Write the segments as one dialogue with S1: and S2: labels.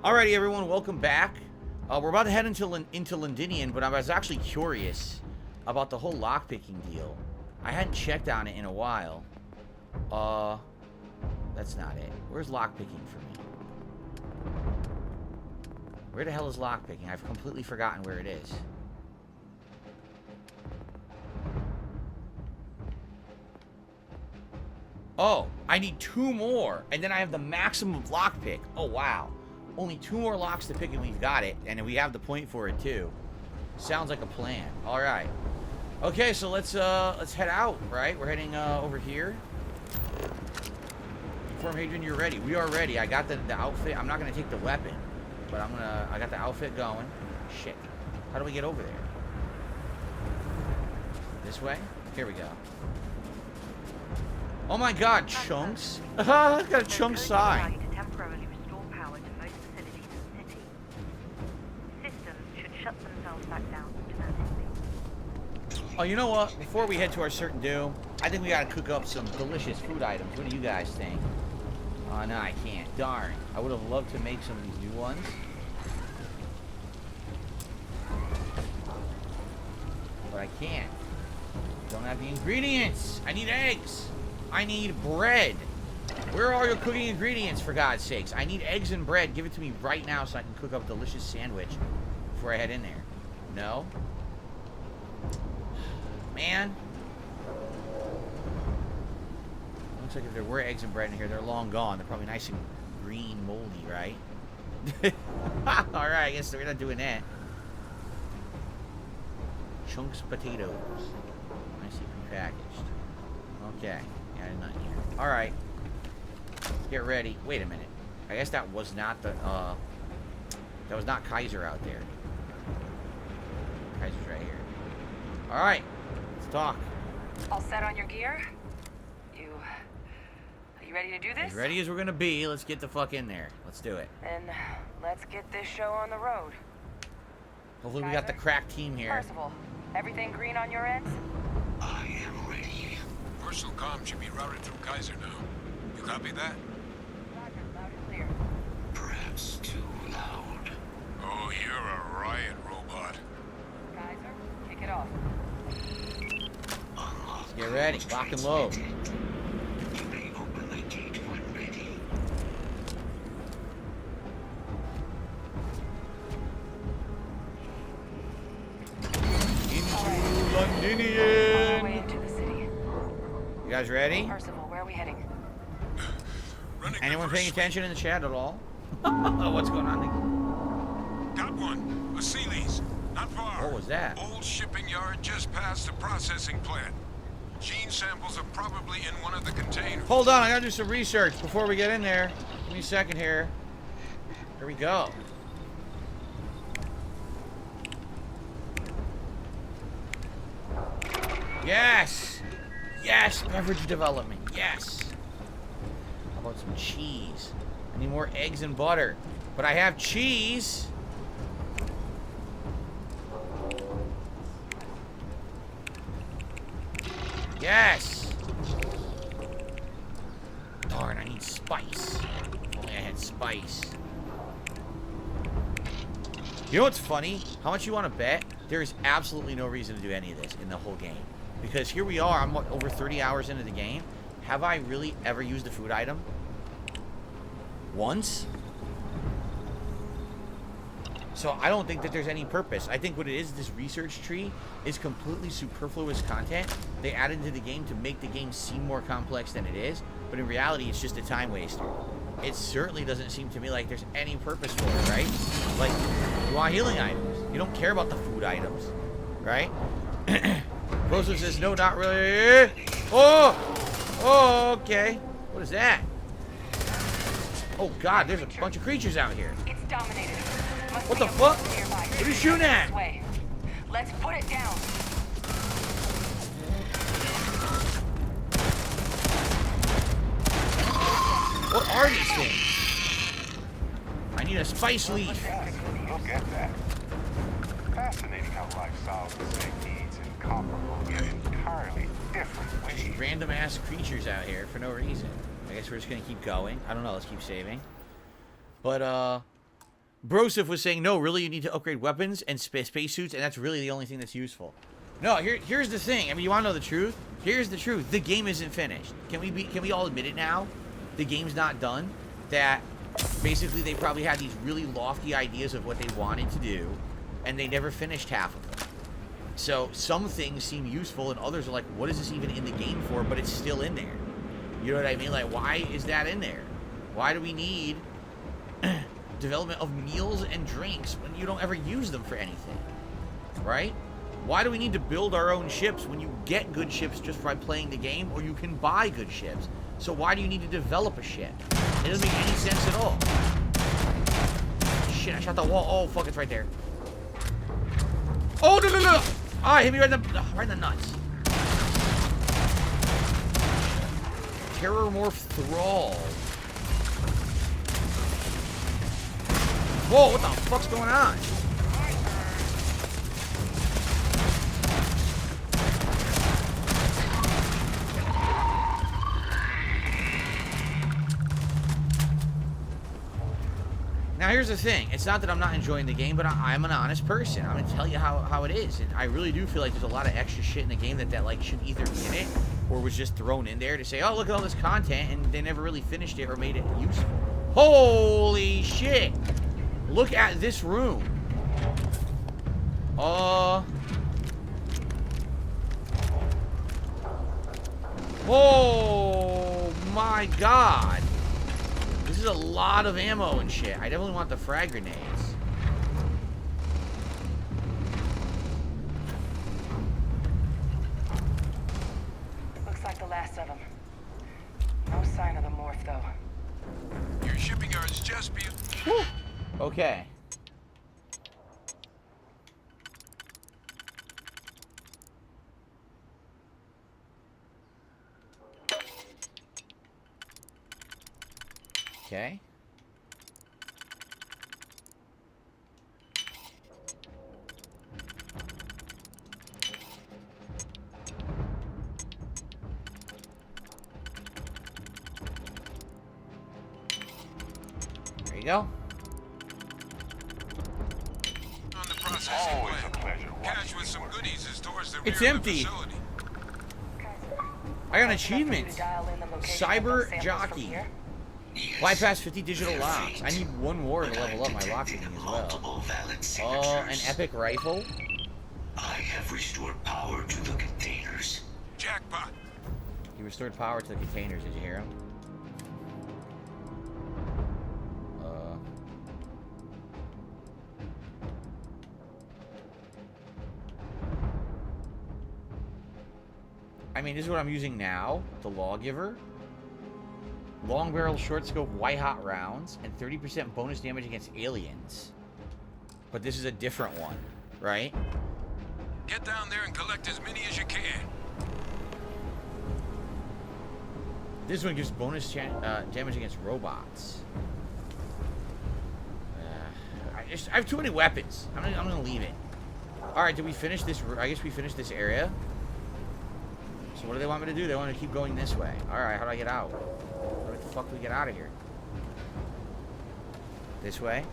S1: Alrighty, everyone, welcome back. We're about to head into Londinian, but I was actually curious about the whole lockpicking deal. I hadn't checked on it in a while. That's not it. Where's lockpicking for me? Where the hell is lockpicking? I've completely forgotten where it is. Oh, I need 2 more, and then I have the maximum lockpick. Oh, wow. Only 2 more locks to pick, and we've got it. And we have the point for it, too. Sounds like a plan. All right. Okay, so let's head out, right? We're heading over here. Inform Hadrian, you're ready. We are ready. I got the outfit. I'm not going to take the weapon, but I got the outfit going. Shit. How do we get over there? This way? Here we go. Oh my god, chunks. It's got a chunk sign.
S2: Temporarily restore power to most facilities in the city. Systems should shut themselves back down automatically.
S1: Oh, you know what? Before we head to our certain doom, I think we gotta cook up some delicious food items. What do you guys think? Oh, no, I can't. Darn. I would have loved to make some of these new ones. But I can't. Don't have the ingredients. I need eggs. I need bread. Where are all your cooking ingredients, for God's sakes? I need eggs and bread. Give it to me right now so I can cook up a delicious sandwich before I head in there. No? Man. Looks like if there were eggs and bread in here, they're long gone. They're probably nice and green, moldy, right? Alright, I guess we're not doing that. Chunks potatoes. Nicely prepackaged. Okay. Yeah, not here. Alright. Get ready. Wait a minute. I guess that was not the, that was not Kaiser out there. Kaiser's right here. Alright. Let's talk.
S3: All set on your gear? Are you ready to do this?
S1: As ready as we're gonna be. Let's get the fuck in there. Let's do it.
S3: Then let's get this show on the road.
S1: Hopefully we
S3: Kaiser?
S1: got the crack team here.
S3: Percival, everything green on your end?
S4: I am ready.
S5: Personal comm should be routed through Kaiser now. You copy that?
S3: Roger, loud and clear.
S4: Perhaps too loud.
S5: Oh, you're a riot robot.
S3: Kaiser, kick it off.
S4: Unlock.
S1: Get ready. Lock and load.
S4: You may open the gate when ready.
S1: Into
S3: On our way
S1: Londinian.
S3: into the city.
S1: You guys ready?
S3: Percival, where are we heading?
S5: Running
S1: Anyone
S5: reverse
S1: paying
S5: sweep.
S1: attention in the chat at all? What's going on?
S5: Got one. A Sealy's. Not far.
S1: What was that?
S5: Old shipping yard just past the processing plant. Gene samples are probably in one of the containers.
S1: Hold on, I gotta do some research before we get in there. Give me a second here. Here we go. Yes! Yes! Beverage development. Yes! How about some cheese? I need more eggs and butter. But I have cheese! Yes! Darn, I need spice. If only I had spice. You know what's funny? How much you want to bet? There is absolutely no reason to do any of this in the whole game. Because here we are, I'm what, over 30 hours into the game. Have I really ever used a food item? Once? So I don't think that there's any purpose. I think what it is, this research tree is completely superfluous content they added to the game to make the game seem more complex than it is. But in reality, it's just a time waster. It certainly doesn't seem to me like there's any purpose for it, right? Like, you want healing items. You don't care about the food items, right? Rosa says, no, not really. Oh! Oh, okay. What is that? Oh, God, there's a bunch of creatures out here.
S3: It's dominated. Must
S1: What
S3: be
S1: the
S3: a
S1: fuck?
S3: road nearby.
S1: What are you shooting at?
S3: This way. Let's put it down.
S1: What are these things? I need a spice leaf.
S6: Look at that. Fascinating how life solves the same needs in comparable yet entirely different ways.
S1: Random ass creatures out here for no reason. I guess we're just gonna keep going. I don't know, let's keep saving. But Broseph was saying, no, really, you need to upgrade weapons and spacesuits, and that's really the only thing that's useful. No, here's the thing. I mean, you want to know the truth? Here's the truth. The game isn't finished. Can we all admit it now? The game's not done. That basically they probably had these really lofty ideas of what they wanted to do, and they never finished half of them. So some things seem useful, and others are like, what is this even in the game for? But it's still in there. You know what I mean? Like, why is that in there? Why do we need development of meals and drinks when you don't ever use them for anything, right? Why do we need to build our own ships when you get good ships just by playing the game, or you can buy good ships? So why do you need to develop a ship? It doesn't make any sense at all. Shit, I shot the wall. Oh, fuck, it's right there. Oh, no. Ah, hit me right in the nuts. Terrormorph Thrall. Whoa, what the fuck's going on? Now here's the thing. It's not that I'm not enjoying the game, but I'm an honest person. I'm gonna tell you how it is. And I really do feel like there's a lot of extra shit in the game that like should either be in it or was just thrown in there to say, oh, look at all this content, and they never really finished it or made it useful. Holy shit! Look at this room. Oh my god. This is a lot of ammo and shit. I definitely want the frag grenades.
S3: Looks like the last of them. No sign of the morph, though.
S5: Your shipping yard's just be...
S1: Whew. Okay. Okay. There you go.
S5: On the processing
S6: Always a
S5: plant.
S6: pleasure
S5: Cache
S6: watching
S5: with
S6: you
S5: some
S6: work.
S5: goodies is towards the
S1: It's
S5: rear of
S1: empty.
S5: the facility.
S1: I got an achievement. Cyber Jockey.
S4: Yes.
S1: Bypass 50 digital locks. I need one more to level up my lockpicking as well.
S4: Multiple valid
S1: An
S4: signatures.
S1: epic rifle.
S4: I have restored power to the containers.
S5: Jackpot.
S1: He restored power to the containers. Did you hear him? I mean, this is what I'm using now. The Lawgiver. Long barrel, short scope, white hot rounds, and 30% bonus damage against aliens. But this is a different one, right?
S5: Get down there and collect as many as you can.
S1: This one gives bonus damage against robots. I have too many weapons. I'm gonna leave it. All right, did we finish this? I guess we finished this area. So what do they want me to do? They want me to keep going this way. All right, how do I get out? Where the fuck do we get out of here? This way?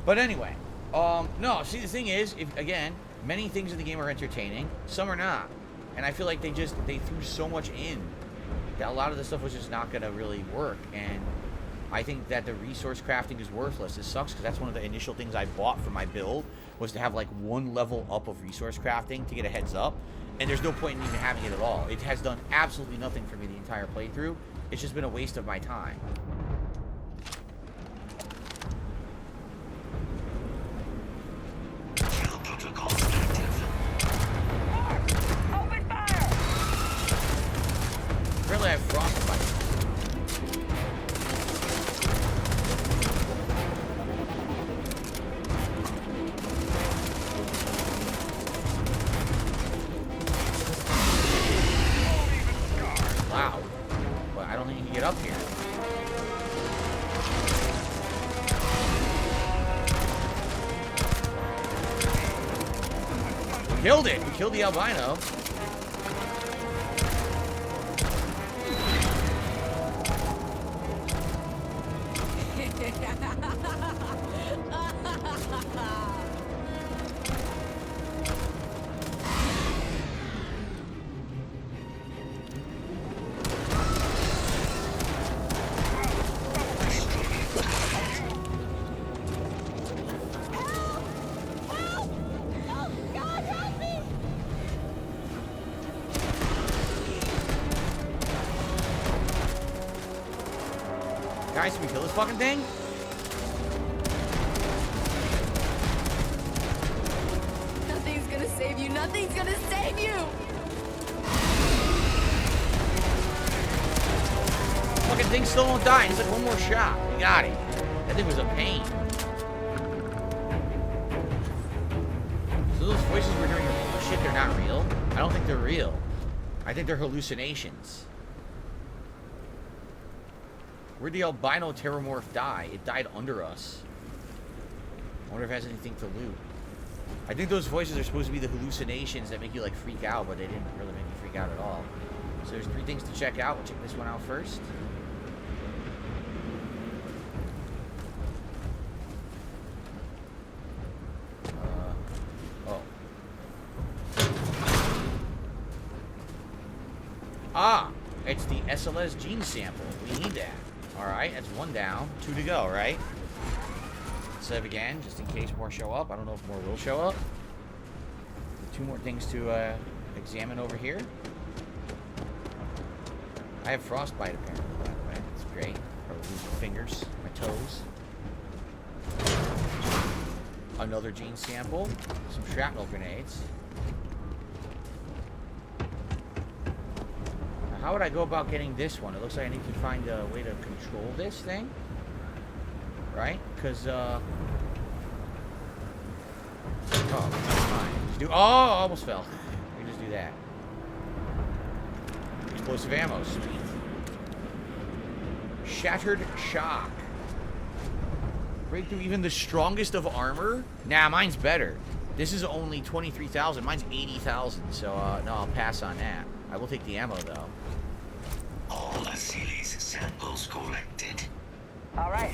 S1: But anyway, no, see, the thing is, again, many things in the game are entertaining, some are not. And I feel like they threw so much in that a lot of the stuff was just not going to really work. And I think that the resource crafting is worthless. It sucks because that's one of the initial things I bought for my build, was to have like one level up of resource crafting to get a heads up. And there's no point in even having it at all. It has done absolutely nothing for me the entire playthrough. It's just been a waste of my time.
S4: Kill protocol active.
S3: Open fire!
S1: Apparently I have frostbite. Wow. But I don't think you can get up here. We killed it. We killed the albino. Guys, can we kill this fucking thing?
S7: Nothing's gonna save you. Nothing's gonna save you.
S1: Fucking thing still won't die. It's like one more shot. We got it. That thing was a pain. So those voices we're hearing are bullshit. They're not real. I don't think they're real. I think they're hallucinations. Where'd the albino Terrormorph die? It died under us. I wonder if it has anything to loot. I think those voices are supposed to be the hallucinations that make you like freak out, but they didn't really make me freak out at all. So there's 3 things to check out. We'll check this one out first. It's the SLS gene sample. We need that. Alright, that's 1 down. 2 to go, right? Save again, just in case more show up. I don't know if more will show up. 2 more things to examine over here. I have frostbite apparently, by the way. That's great. Probably lose my fingers, my toes. Another gene sample. Some shrapnel grenades. How would I go about getting this one? It looks like I need to find a way to control this thing. Right? Because, oh, fine. Just do, oh, almost fell. We can just do that. Explosive ammo, sweet. Shattered shock. Break through even the strongest of armor? Nah, mine's better. This is only 23,000. Mine's 80,000. So, no, I'll pass on that. I will take the ammo, though.
S4: All Achilles samples collected.
S3: All right.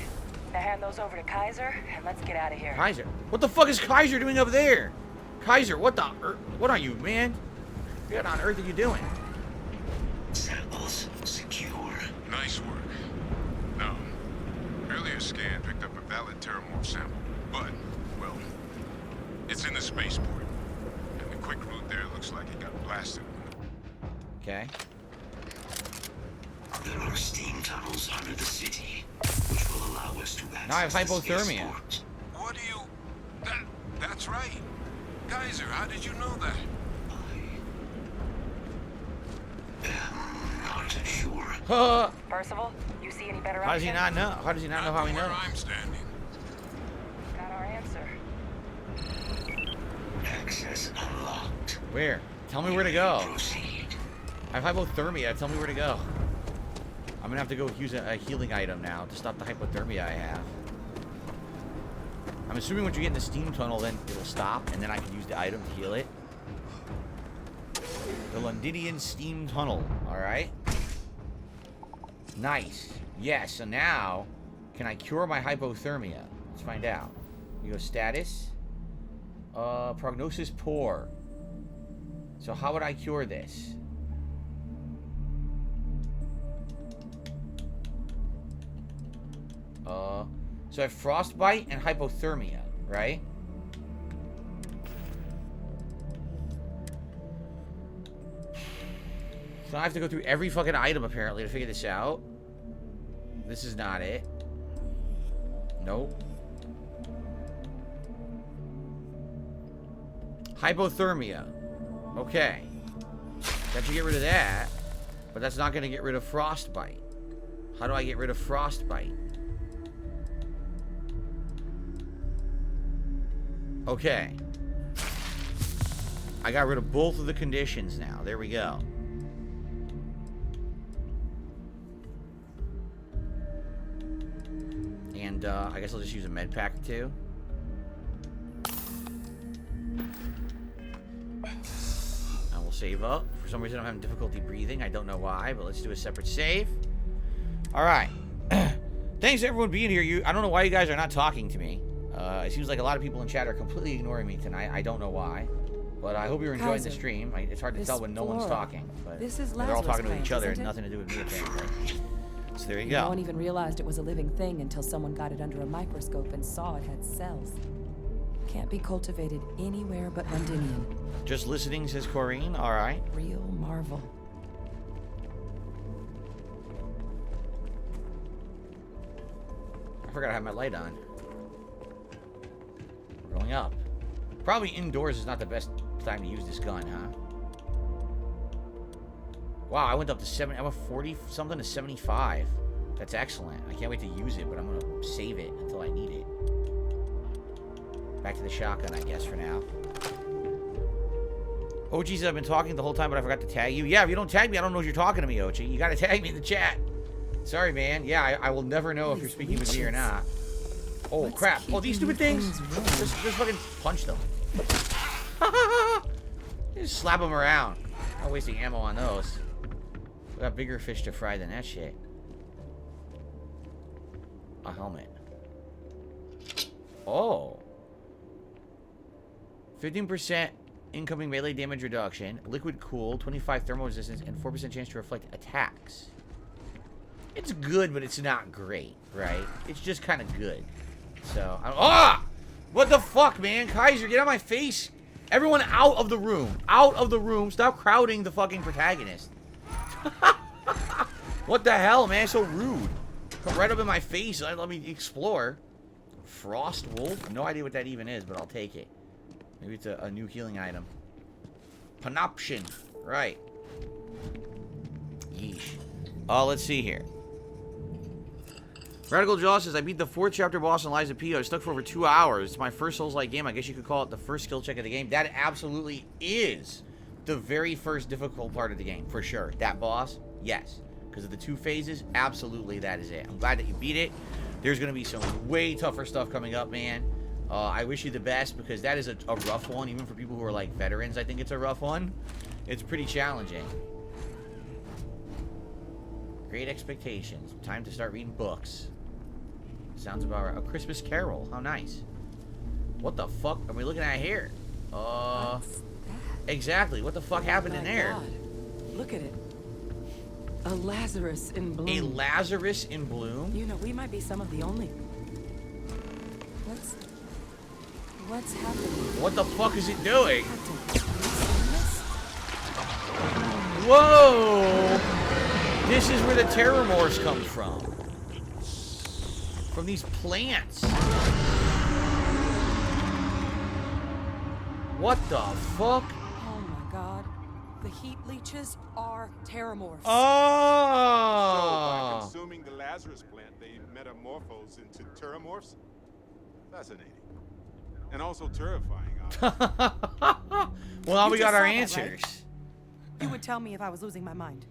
S3: Now hand those over to Kaiser, and let's get out of here.
S1: Kaiser? What the fuck is Kaiser doing over there? Kaiser, what the what are you, man? What on earth are you doing?
S4: Samples secure.
S5: Nice work. Now, earlier scan picked up a valid Terrormorph sample, but, well, it's in the spaceport. And the quick route there looks like it got blasted.
S1: Okay.
S4: There are steam tunnels under the city, which will allow us to access
S1: Now I have
S4: the
S1: hypothermia.
S4: spaceport.
S5: What do you... That's right. Kaiser, how did you know that?
S4: I am not sure.
S3: Percival, you see any better
S1: How does he
S3: option?
S1: not know? How does he not know how he
S5: Where
S1: knows?
S5: I'm standing.
S3: Got our answer.
S4: Access unlocked.
S1: Where? Tell me where to go.
S4: Proceed.
S1: I have hypothermia. Tell me where to go. I'm gonna have to go use a healing item now to stop the hypothermia I have. I'm assuming once you get in the steam tunnel, then it'll stop, and then I can use the item to heal it. The Londinian steam tunnel. All-right. Nice. Yes. So now, can I cure my hypothermia? Let's find out. We go status. Prognosis poor. So how would I cure this? So I have frostbite and hypothermia, right? So I have to go through every fucking item apparently to figure this out. This is not it. Nope. Hypothermia. Okay. That should get rid of that. But that's not going to get rid of frostbite. How do I get rid of frostbite? Okay. I got rid of both of the conditions now. There we go. And I guess I'll just use a med pack too. And we'll save up. For some reason I'm having difficulty breathing. I don't know why, but let's do a separate save. Alright. Thanks everyone being here. I don't know why you guys are not talking to me. It seems like a lot of people in chat are completely ignoring me tonight. I don't know why. But I hope you're enjoying the stream. It's hard to tell when no one's talking. But
S7: This is
S1: they're all talking to
S7: Lazarus
S1: each other
S7: plant,
S1: and
S7: isn't
S1: nothing to do with me apparently. So there you
S7: No
S1: go.
S7: one even realized it was a living thing until someone got it under a microscope and saw it had cells. Can't be cultivated anywhere but Londinium.
S1: Just listening, says Corrine. Alright.
S7: Real marvel.
S1: I forgot I had my light on. We're going up. Probably indoors is not the best time to use this gun, huh? Wow, I went up to 7. I went 40 something to 75. That's excellent. I can't wait to use it, but I'm gonna save it until I need it. Back to the shotgun, I guess, for now. OGs, I've been talking the whole time, but I forgot to tag you. Yeah, if you don't tag me, I don't know if you're talking to me, OG. You gotta tag me in the chat. Sorry, man. Yeah, I will never know if you're speaking with me or not. Oh, crap. Oh, these stupid things? Just fucking punch them. Just slap them around. Not wasting ammo on those. We got bigger fish to fry than that shit. A helmet. Oh. 15% incoming melee damage reduction, liquid cool, 25 thermal resistance, and 4% chance to reflect attacks. It's good, but it's not great, right? It's just kind of good. So, ah! What the fuck, man? Kaiser, get out of my face. Everyone out of the room. Out of the room. Stop crowding the fucking protagonist. What the hell, man? So rude. Come right up in my face. Let me explore. Frost Wolf? No idea what that even is, but I'll take it. Maybe it's a new healing item. Panoption. Right. Yeesh. Let's see here. Radical Jaw says, I beat the 4th chapter boss on Liza P. I was stuck for over 2 hours. It's my first Souls-like game. I guess you could call it the first skill check of the game. That absolutely is the very first difficult part of the game, for sure. That boss, yes. Because of the 2 phases, absolutely that is it. I'm glad that you beat it. There's going to be some way tougher stuff coming up, man. I wish you the best, because that is a rough one. Even for people who are, like, veterans, I think it's a rough one. It's pretty challenging. Great expectations. Time to start reading books. Sounds about right. A Christmas Carol. How nice. What the fuck are we looking at here?
S7: What's that?
S1: Exactly. What the fuck happened in there?
S3: God. Look at it. A Lazarus in bloom.
S1: A Lazarus in bloom?
S3: You know, we might be some of the only.
S7: What's happening?
S1: What the fuck is it doing?
S7: Captain, have you seen this?
S1: Whoa! This is where the Terrormorphs come from. From these plants. What the fuck?
S3: Oh my god. The heat leeches are Terrormorphs.
S6: So, by
S1: Oh!
S6: consuming the Lazarus plant, they metamorphose into Terrormorphs? Fascinating. And also terrifying,
S1: Well, now we
S3: You
S1: got
S3: just
S1: our
S3: saw that,
S1: answers.
S3: right? You would tell me if I was losing my mind.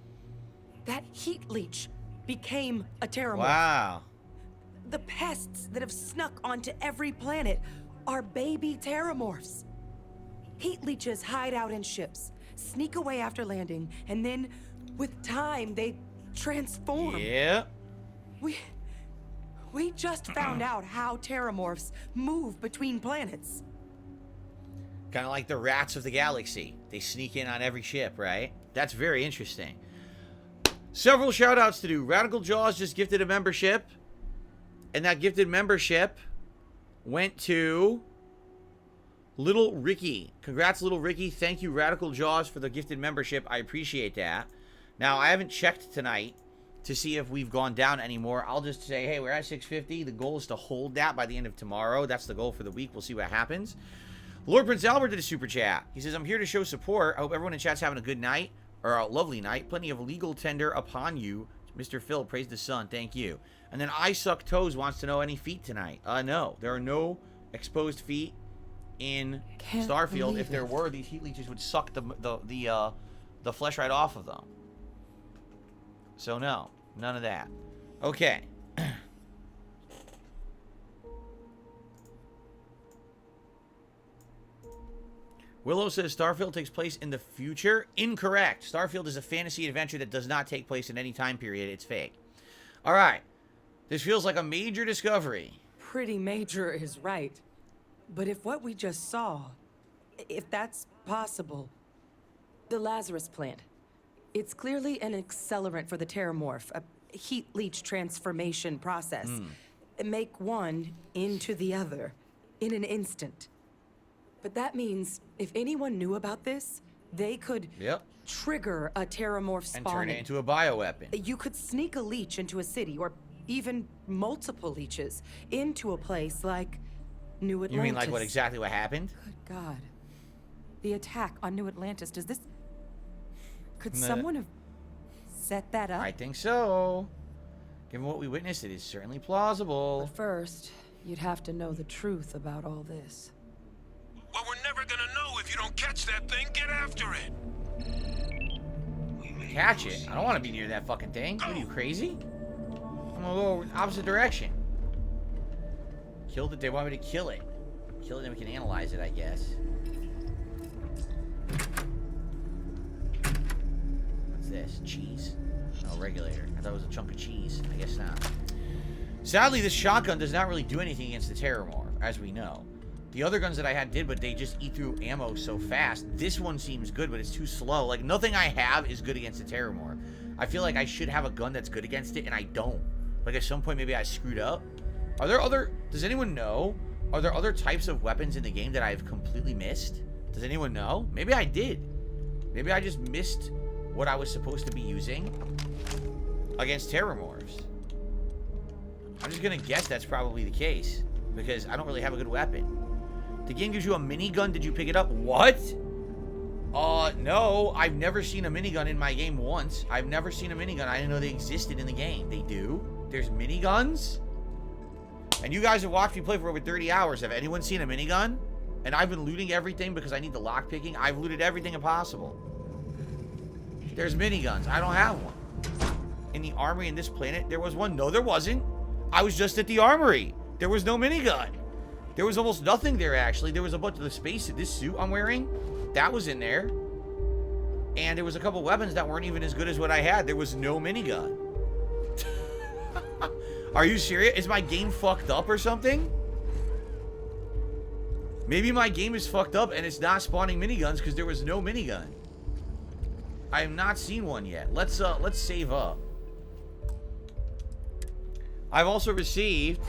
S3: That heat leech became a Terrormorph.
S1: Wow.
S3: The pests that have snuck onto every planet are baby Terrormorphs. Heat leeches hide out in ships, sneak away after landing, and then, with time, they transform.
S1: Yeah.
S3: We just found out how Terrormorphs move between planets.
S1: Kind of like the rats of the galaxy. They sneak in on every ship, right? That's very interesting. Several shout-outs to do. Radical Jaws just gifted a membership. And that gifted membership went to Little Ricky. Congrats, Little Ricky. Thank you, Radical Jaws, for the gifted membership. I appreciate that. Now, I haven't checked tonight to see if we've gone down anymore. I'll just say, hey, we're at 650. The goal is to hold that by the end of tomorrow. That's the goal for the week. We'll see what happens. Lord Prince Albert did a super chat. He says, I'm here to show support. I hope everyone in chat's having a good night, or a lovely night. Plenty of legal tender upon you. Mr. Phil, praise the sun. Thank you. And then I Suck Toes wants to know any feet tonight. No. There are no exposed feet in Starfield. If there were, these heat leeches would suck the flesh right off of them. So no. None of that. Okay. Willow says Starfield takes place in the future. Incorrect. Starfield is a fantasy adventure that does not take place in any time period. It's fake. All right. This feels like a major discovery.
S3: Pretty major is right. But if what we just saw, if that's possible, the Lazarus plant, it's clearly an accelerant for the Terrormorph, a heat leech transformation process. Make one into the other in an instant. But that means if anyone knew about this, they could trigger a Terrormorph spawning.
S1: And turn it into a bioweapon.
S3: You could sneak a leech into a city or even multiple leeches, into a place like New Atlantis.
S1: You mean like what exactly what happened?
S7: Good God. The attack on New Atlantis, does this... Could
S1: No.
S7: someone have set that up?
S1: I think so. Given what we witnessed, it is certainly plausible.
S7: But first, you'd have to know the truth about all this.
S5: Well, we're never gonna know if you don't catch that thing. Get after it.
S1: Catch it? I don't want to be near that fucking thing. What are you, crazy? I'm gonna go opposite direction. Killed it. They want me to kill it. Kill it, then we can analyze it, I guess. What's this? Cheese? Oh, regulator. I thought it was a chunk of cheese. I guess not. Sadly, this shotgun does not really do anything against the Terrormorph, as we know. The other guns that I had did, but they just eat through ammo so fast. This one seems good, but it's too slow. Like, nothing I have is good against the Terrormorph. I feel like I should have a gun that's good against it, and I don't. Like, at some point, maybe I screwed up. Are there other... Does anyone know? Are there other types of weapons in the game that I've completely missed? Does anyone know? Maybe I did. Maybe I just missed what I was supposed to be using against Terrormorphs. I'm just gonna guess that's probably the case, because I don't really have a good weapon. The game gives you a minigun. Did you pick it up? What? No. I've never seen a minigun in my game once. I've never seen a minigun. I didn't know they existed in the game. They do? There's miniguns? And you guys have watched me play for over 30 hours. Have anyone seen a minigun? And I've been looting everything because I need the lockpicking. I've looted everything impossible. There's miniguns. I don't have one. In the armory in this planet, there was one. No, there wasn't. I was just at the armory. There was no minigun. There was almost nothing there, actually. There was a bunch of the space, this suit I'm wearing, that was in there. And there was a couple weapons that weren't even as good as what I had. There was no minigun. Are you serious? Is my game fucked up or something? Maybe my game is fucked up and it's not spawning miniguns because there was no minigun. I have not seen one yet. Let's save up. I've also received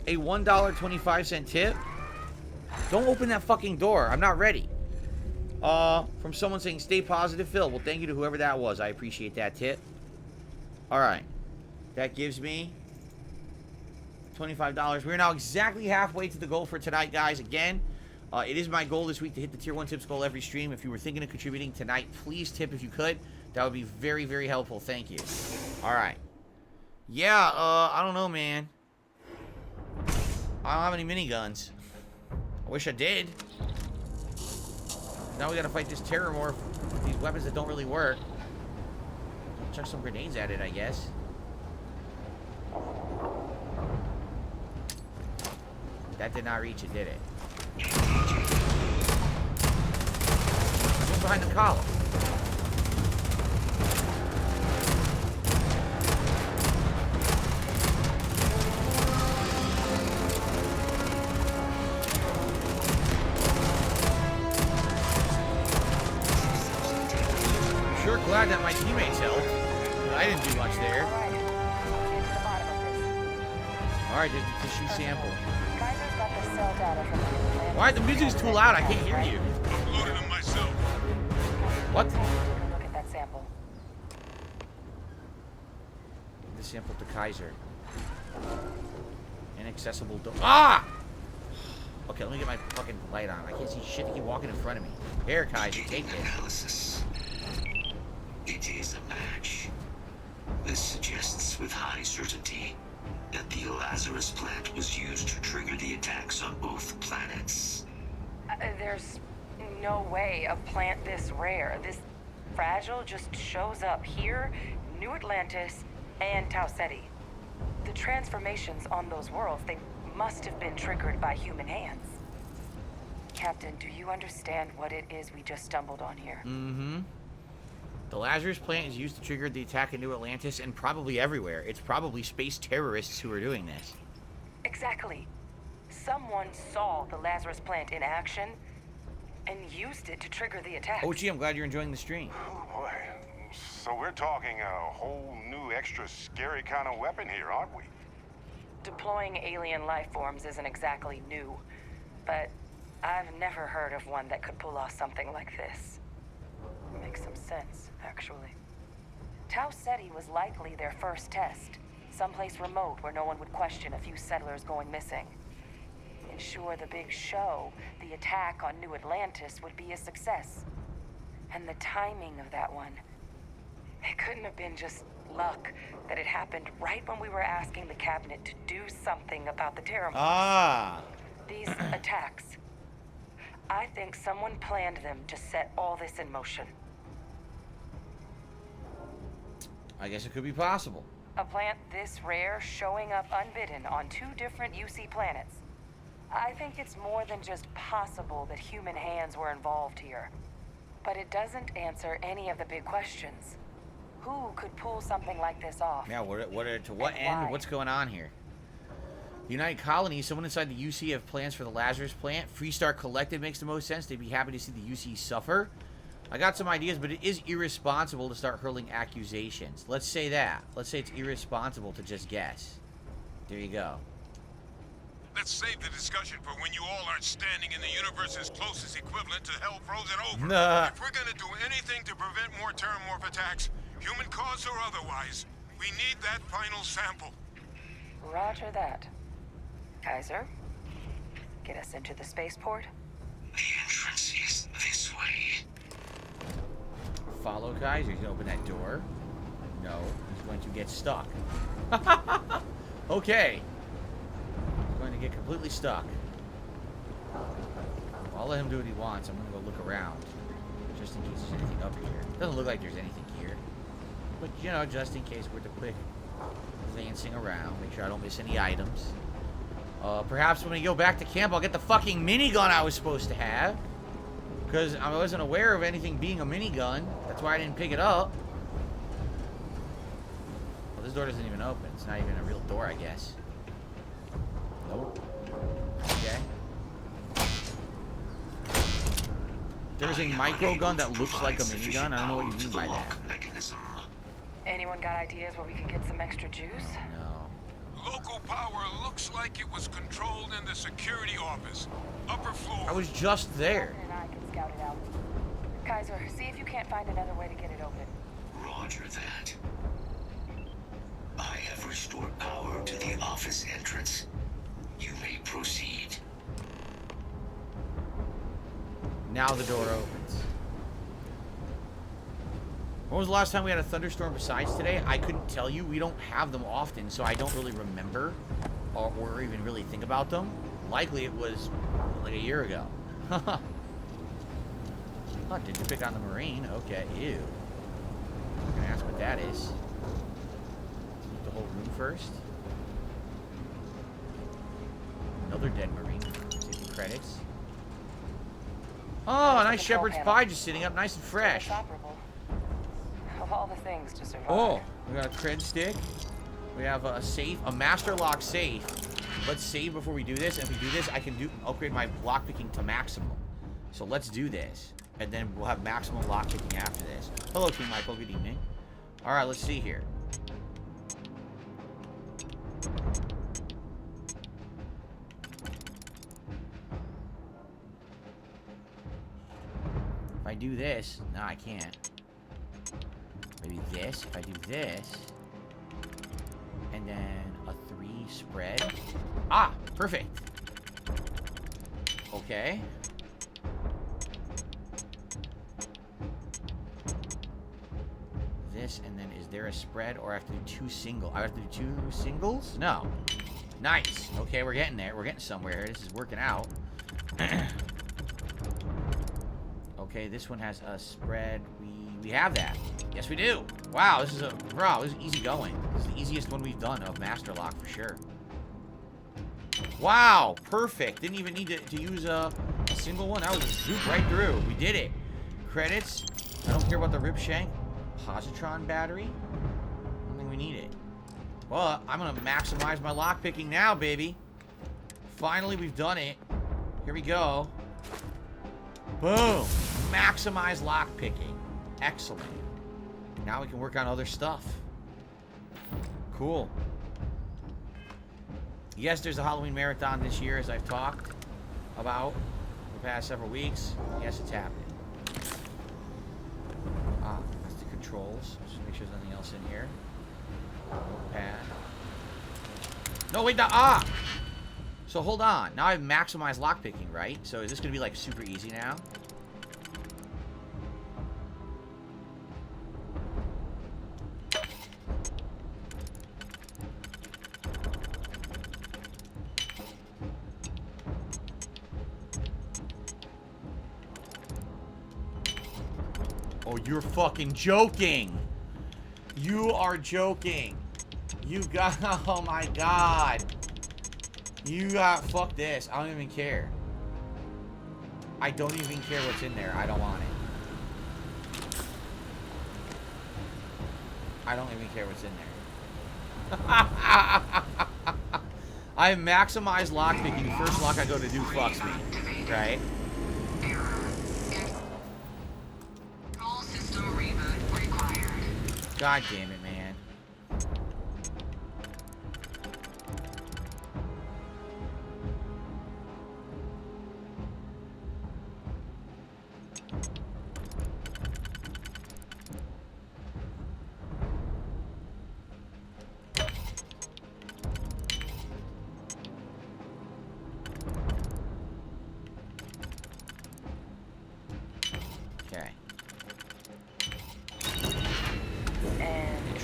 S1: a $1.25 tip. Don't open that fucking door. I'm not ready. From someone saying, stay positive, Phil. Well, thank you to whoever that was. I appreciate that tip. All right. That gives me $25. We're now exactly halfway to the goal for tonight, guys. Again, it is my goal this week to hit the Tier 1 tips goal every stream. If you were thinking of contributing tonight, please tip if you could. That would be very, very helpful. Thank you. All right. Yeah, I don't know, man. I don't have any miniguns. I wish I did. Now we gotta fight this Terrormorph with these weapons that don't really work. Chuck some grenades at it, I guess. That did not reach it, did it? Who's behind the column? I'm sure glad that my teammates helped, but I didn't do much there. Alright, there's the tissue sample. Why? The music's too loud. I can't hear you.
S5: I'm loading them myself.
S1: What?
S7: Look at that sample.
S1: The sample to Kaiser. Inaccessible door. Ah! Okay, let me get my fucking light on. I can't see shit to keep walking in front of me. Here, Kaiser, take this.
S4: Analysis. It is a match. This suggests with high certainty that the Lazarus plant was used to trigger the attacks on both planets.
S7: There's no way a plant this rare, this fragile, just shows up here, New Atlantis, and Tau Ceti. The transformations on those worlds, they must have been triggered by human hands. Captain, do you understand what it is we just stumbled on here?
S1: Mm-hmm. The Lazarus plant is used to trigger the attack in New Atlantis and probably everywhere. It's probably space terrorists who are doing this.
S7: Exactly. Someone saw the Lazarus plant in action and used it to trigger the attack.
S1: Oh, gee, I'm glad you're enjoying the stream.
S6: Oh boy. So we're talking a whole new extra scary kind of weapon here, aren't we?
S7: Deploying alien life forms isn't exactly new, but I've never heard of one that could pull off something like this. Makes some sense, actually. Tau Ceti was likely their first test, someplace remote where no one would question a few settlers going missing. Ensure the big show, the attack on New Atlantis, would be a success. And the timing of that one. It couldn't have been just luck that it happened right when we were asking the cabinet to do something about the Terrormorph.
S1: Ah.
S7: These attacks. I think someone planned them to set all this in motion.
S1: I guess it could be possible.
S7: A plant this rare showing up unbidden on 2 different UC planets. I think it's more than just possible that human hands were involved here. But it doesn't answer any of the big questions. Who could pull something like this off?
S1: Yeah, to what
S7: And
S1: end?
S7: why?
S1: What's going on here? The United Colonies, someone inside the UC have plans for the Lazarus plant. Freestar Collective makes the most sense. They'd be happy to see the UC suffer. I got some ideas, but it is irresponsible to start hurling accusations. Let's say that. Let's say it's irresponsible to just guess. There you go.
S5: Let's save the discussion for when you all aren't standing in the universe's closest equivalent to hell frozen over.
S1: Nah.
S5: If we're gonna do anything to prevent more Terrormorph attacks, human cause or otherwise, we need that final sample.
S7: Roger that. Kaiser, get us into the spaceport.
S4: The entrance is this way.
S1: Follow Kaiser. He's gonna open that door. No, he's going to get stuck. Okay. He's going to get completely stuck. I'll let him do what he wants. I'm gonna go look around. Just in case there's anything up here. Doesn't look like there's anything here. But, you know, just in case we're the quick glancing around. Make sure I don't miss any items. Perhaps when we go back to camp, I'll get the fucking minigun I was supposed to have. Because I wasn't aware of anything being a minigun. That's why I didn't pick it up. Well, this door doesn't even open. It's not even a real door, I guess. Nope. Okay. There's a micro gun that looks like a minigun. I don't know what you mean by that.
S7: Anyone got ideas where we could get some extra juice?
S1: No.
S5: Local power looks like it was controlled in the security office. Upper floor.
S1: I was just there.
S7: And I can scout it out. Kaiser, see if you can't find another way to get it open.
S4: Roger that. I have restored power to the office entrance. You may proceed.
S1: Now the door opens. When was the last time we had a thunderstorm besides today? I couldn't tell you. We don't have them often, so I don't really remember or even really think about them. Likely it was like a year ago. Oh, did you pick on the Marine? Okay, ew. I'm gonna ask what that is. Loot the whole room first. Another dead Marine. Take the credits. Oh, a nice shepherd's pie just sitting up nice and fresh.
S7: It's operable. Of all the things to survive.
S1: Oh, we got a cred stick. We have a safe, a master lock safe. Let's save before we do this. And if we do this, I can upgrade my lockpicking to maximum. So let's do this. And then we'll have maximum lockpicking after this. Hello, King Michael. Good evening. All right, let's see here. If I do this, no, I can't. Maybe this. If I do this, and then a 3 spread. Ah, perfect. Okay. This, and then is there a spread, or I have to do 2 single? I have to do 2 singles? No. Nice. Okay, we're getting there. We're getting somewhere. This is working out. Okay, this one has a spread. We have that. Yes, we do. Wow, this is easy going. This is the easiest one we've done of Master Lock for sure. Wow, perfect. Didn't even need to use a single one. That was a zoop right through. We did it. Credits. I don't care about the rip shank. Positron battery. I don't think we need it. Well, I'm gonna maximize my lock picking now, baby. Finally, we've done it. Here we go. Boom. Maximize lock picking. Excellent. Now we can work on other stuff. Cool. Yes, there's a Halloween marathon this year, as I've talked about the past several weeks. Yes, it's happening. Ah, that's the controls. Just make sure there's nothing else in here. Notepad. No, wait, So hold on. Now I've maximized lockpicking, right? So is this going to be, like, super easy now? Oh, you're fucking joking. You are joking. You got... Oh, my God. You got... Fuck this. I don't even care. I don't even care what's in there. I don't want it. I don't even care what's in there. I maximized lockpicking. First lock I go to do fucks me. Right? God damn it, man. Okay.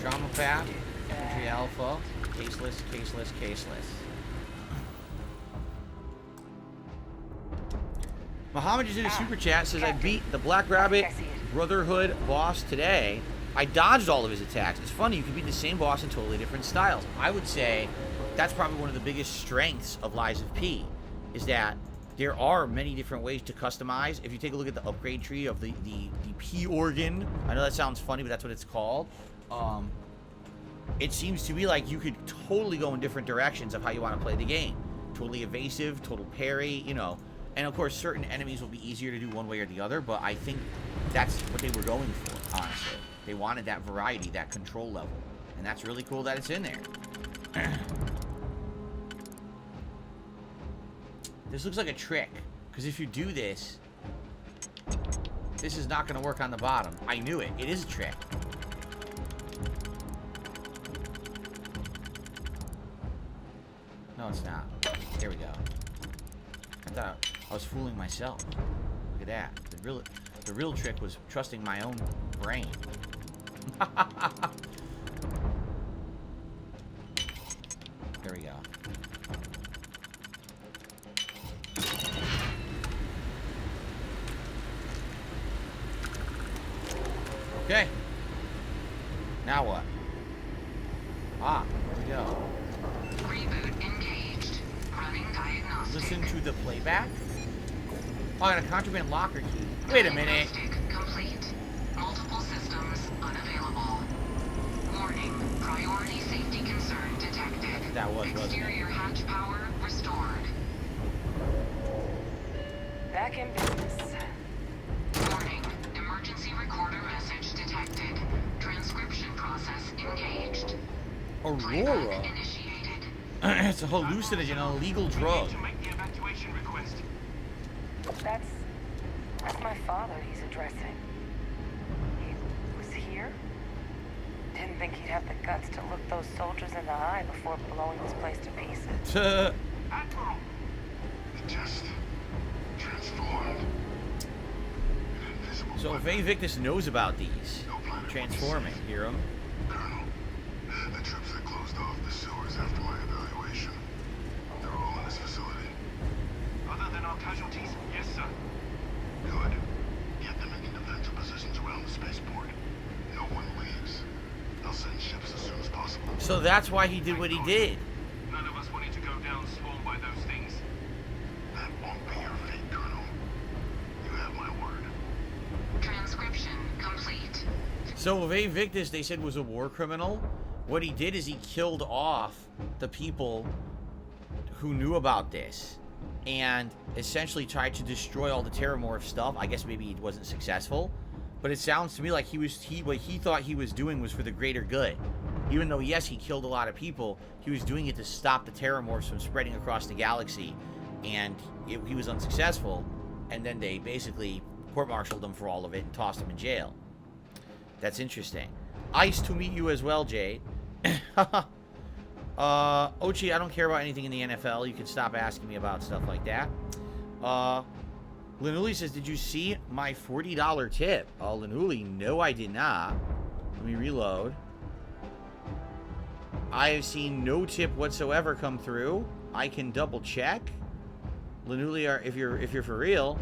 S1: Trauma path, infantry alpha, caseless, caseless, caseless. Muhammad just did a super chat, says I beat the Black Rabbit Brotherhood boss today. I dodged all of his attacks. It's funny, you can beat the same boss in totally different styles. I would say that's probably one of the biggest strengths of Lies of P, is that there are many different ways to customize. If you take a look at the upgrade tree of the P organ, I know that sounds funny, but that's what it's called. It seems to be like you could totally go in different directions of how you want to play the game. Totally evasive, total parry, you know. And of course, certain enemies will be easier to do one way or the other, but I think that's what they were going for, honestly. They wanted that variety, that control level. And that's really cool that it's in there. This looks like a trick, because if you do this, this is not going to work on the bottom. I knew it. It is a trick. No, it's not. There we go. I thought I was fooling myself. Look at that. The real trick was trusting my own brain. There we go. Okay. Now what? Ah, there we go.
S7: Reboot engaged. Running diagnostic.
S1: Listen to the playback? Oh, I got a contraband locker key. Wait a minute.
S7: Diagnostic complete. Multiple systems unavailable. Warning. Priority safety concern detected.
S1: That was, wasn't it?
S7: Exterior hatch power restored. Back in business. Warning. Emergency recorder message detected. Transcription process engaged.
S1: Aurora?
S7: Playback initiated.
S1: It's a hallucinogen, an illegal drug.
S6: To make the evacuation request.
S7: That's my father he's addressing. He was here? Didn't think he'd have the guts to look those soldiers in the eye before blowing this place to pieces.
S6: Admiral! It just transformed. An invisible
S1: So
S6: weapon.
S1: Vay Victus knows about these. Transforming. Hear him?
S6: Colonel, the troops that closed off the sewers after my evaluation. They're all in this facility. Other than our casualties? Yes, sir. Good. Get them into defensive positions around the spaceport. No one leaves. They'll send ships as soon as possible.
S1: So that's why he did what he did.
S6: None of us wanted to go down swarmed by those things. That won't be your fate, Colonel. You have my word.
S7: Transcription complete.
S1: So Vay Victus, they said, was a war criminal. What he did is he killed off the people who knew about this and essentially tried to destroy all the Terrormorph stuff. I guess maybe he wasn't successful, but it sounds to me like what he thought he was doing was for the greater good. Even though, yes, he killed a lot of people, he was doing it to stop the Terrormorphs from spreading across the galaxy, and he was unsuccessful, and then they basically court-martialed him for all of it and tossed him in jail. That's interesting. Nice to meet you as well, Jade. Ochi, I don't care about anything in the NFL. You can stop asking me about stuff like that. Lanuli says, did you see my $40 tip? Oh, Lanuli, no, I did not. Let me reload. I have seen no tip whatsoever come through. I can double check. Lanuli, if you're for real,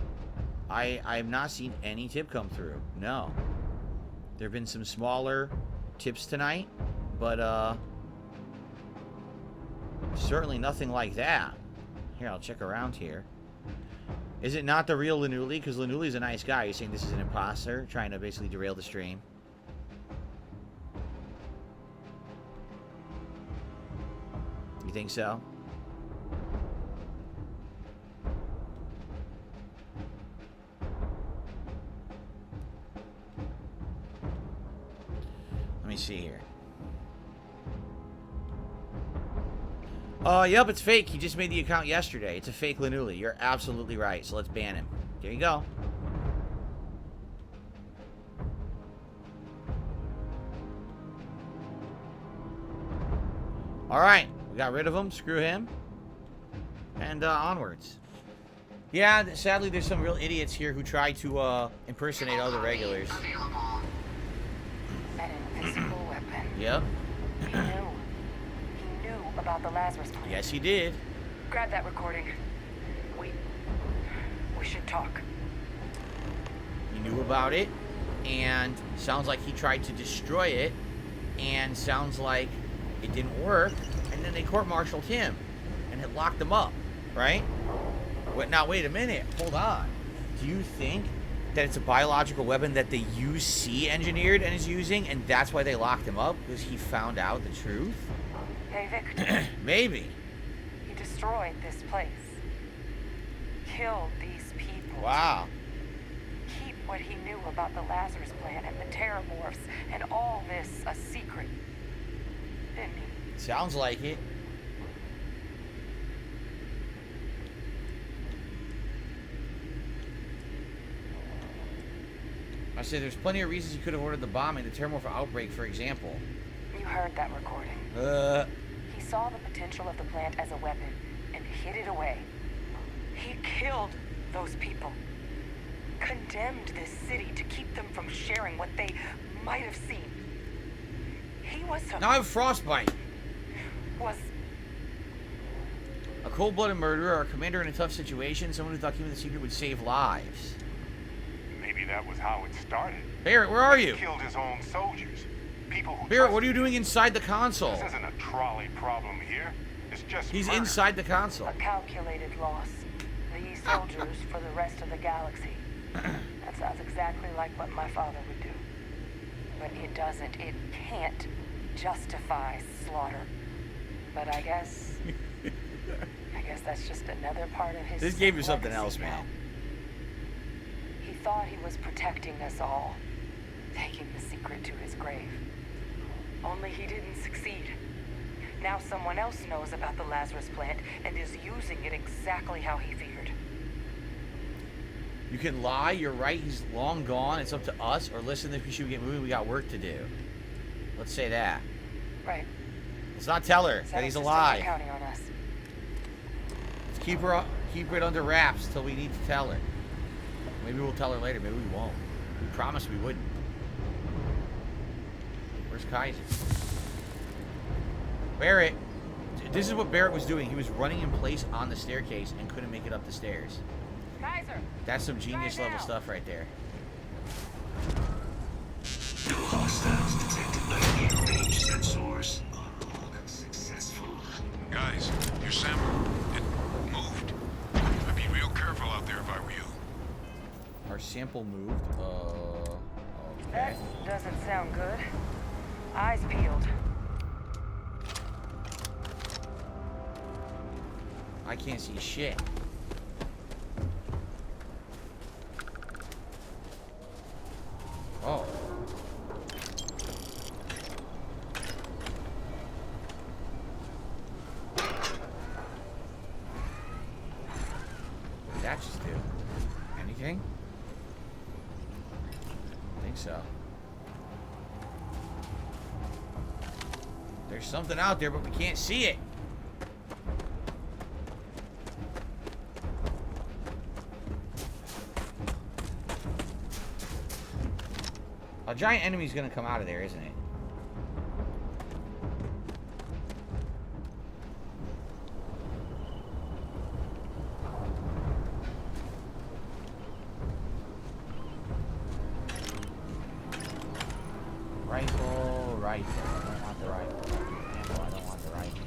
S1: I have not seen any tip come through. No. There have been some smaller tips tonight, but certainly nothing like that. Here, I'll check around here. Is it not the real Lanuli? Because Lanuli's a nice guy. You're saying this is an imposter trying to basically derail the stream. You think so? Let me see here. Yep, it's fake. He just made the account yesterday. It's a fake Lanuli. You're absolutely right. So let's ban him. There you go. Alright. We got rid of him. Screw him. And onwards. Yeah, sadly there's some real idiots here who try to impersonate other regulars.
S7: An invisible weapon.
S1: Yep.
S7: He knew about the Lazarus plant.
S1: Yes, he did.
S7: Grab that recording. We should talk.
S1: He knew about it, and sounds like he tried to destroy it, and sounds like it didn't work, and then they court-martialed him and had locked him up, right? Now, wait a minute. Hold on. Do you think that it's a biological weapon that the UC engineered and is using, and that's why they locked him up? Because he found out the truth?
S7: Hey, Victor.
S1: Maybe.
S7: He destroyed this place. Killed these people.
S1: Wow.
S7: Keep what he knew about the Lazarus plant and the Terrormorphs and all this a secret. Didn't he?
S1: Sounds like it. I say there's plenty of reasons he could have ordered the bombing, the Terrormorph outbreak, for example.
S7: You heard that recording. He saw the potential of the plant as a weapon and hid it away. He killed those people. Condemned this city to keep them from sharing what they might have seen. He was
S1: Now I have frostbite.
S7: Was
S1: a cold-blooded murderer, or a commander in a tough situation, someone who thought keeping the secret would save lives.
S6: Maybe that was how it started.
S1: Barrett, where are you?
S6: He killed his own soldiers. People who
S1: Barrett, what are you
S6: trusted
S1: doing
S6: him.
S1: inside the console?
S6: This isn't a trolley problem here. It's just
S1: He's
S6: murder.
S1: inside the console.
S7: a calculated loss. These soldiers for the rest of the galaxy. That sounds exactly like what my father would do. But it doesn't, it can't justify slaughter. But I guess that's just another part of his
S1: This gave you something
S7: legacy
S1: else,
S7: now.
S1: man.
S7: He thought he was protecting us all, taking the secret to his grave. Only he didn't succeed. Now someone else knows about the Lazarus plant and is using it exactly how he feared.
S1: You can lie, you're right, he's long gone, it's up to us, or listen, if we should get moving, we got work to do. Let's say that.
S7: Right.
S1: Let's not tell her
S7: Said
S1: that he's
S7: it's just
S1: alive.
S7: counting on us.
S1: Let's keep it under wraps till we need to tell her. Maybe we'll tell her later, maybe we won't. We promised we wouldn't. Where's Kaiser? Barrett. This is what Barrett was doing. He was running in place on the staircase and couldn't make it up the stairs.
S7: Kaiser!
S1: That's some genius level stuff right there.
S4: No hostiles detected by near-range sensors. Successful.
S5: Guys, your sample, it moved. I'd be real careful out there if I were you.
S1: Our sample moved. Okay.
S7: That doesn't sound good. Eyes peeled.
S1: I can't see shit. Oh. What did that just do? Anything? I think so. There's There's something out there, but we can't see it. A giant enemy's gonna come out of there, isn't it? Rifle, rifle. I don't want the rifle. Ammo, I don't want the rifle.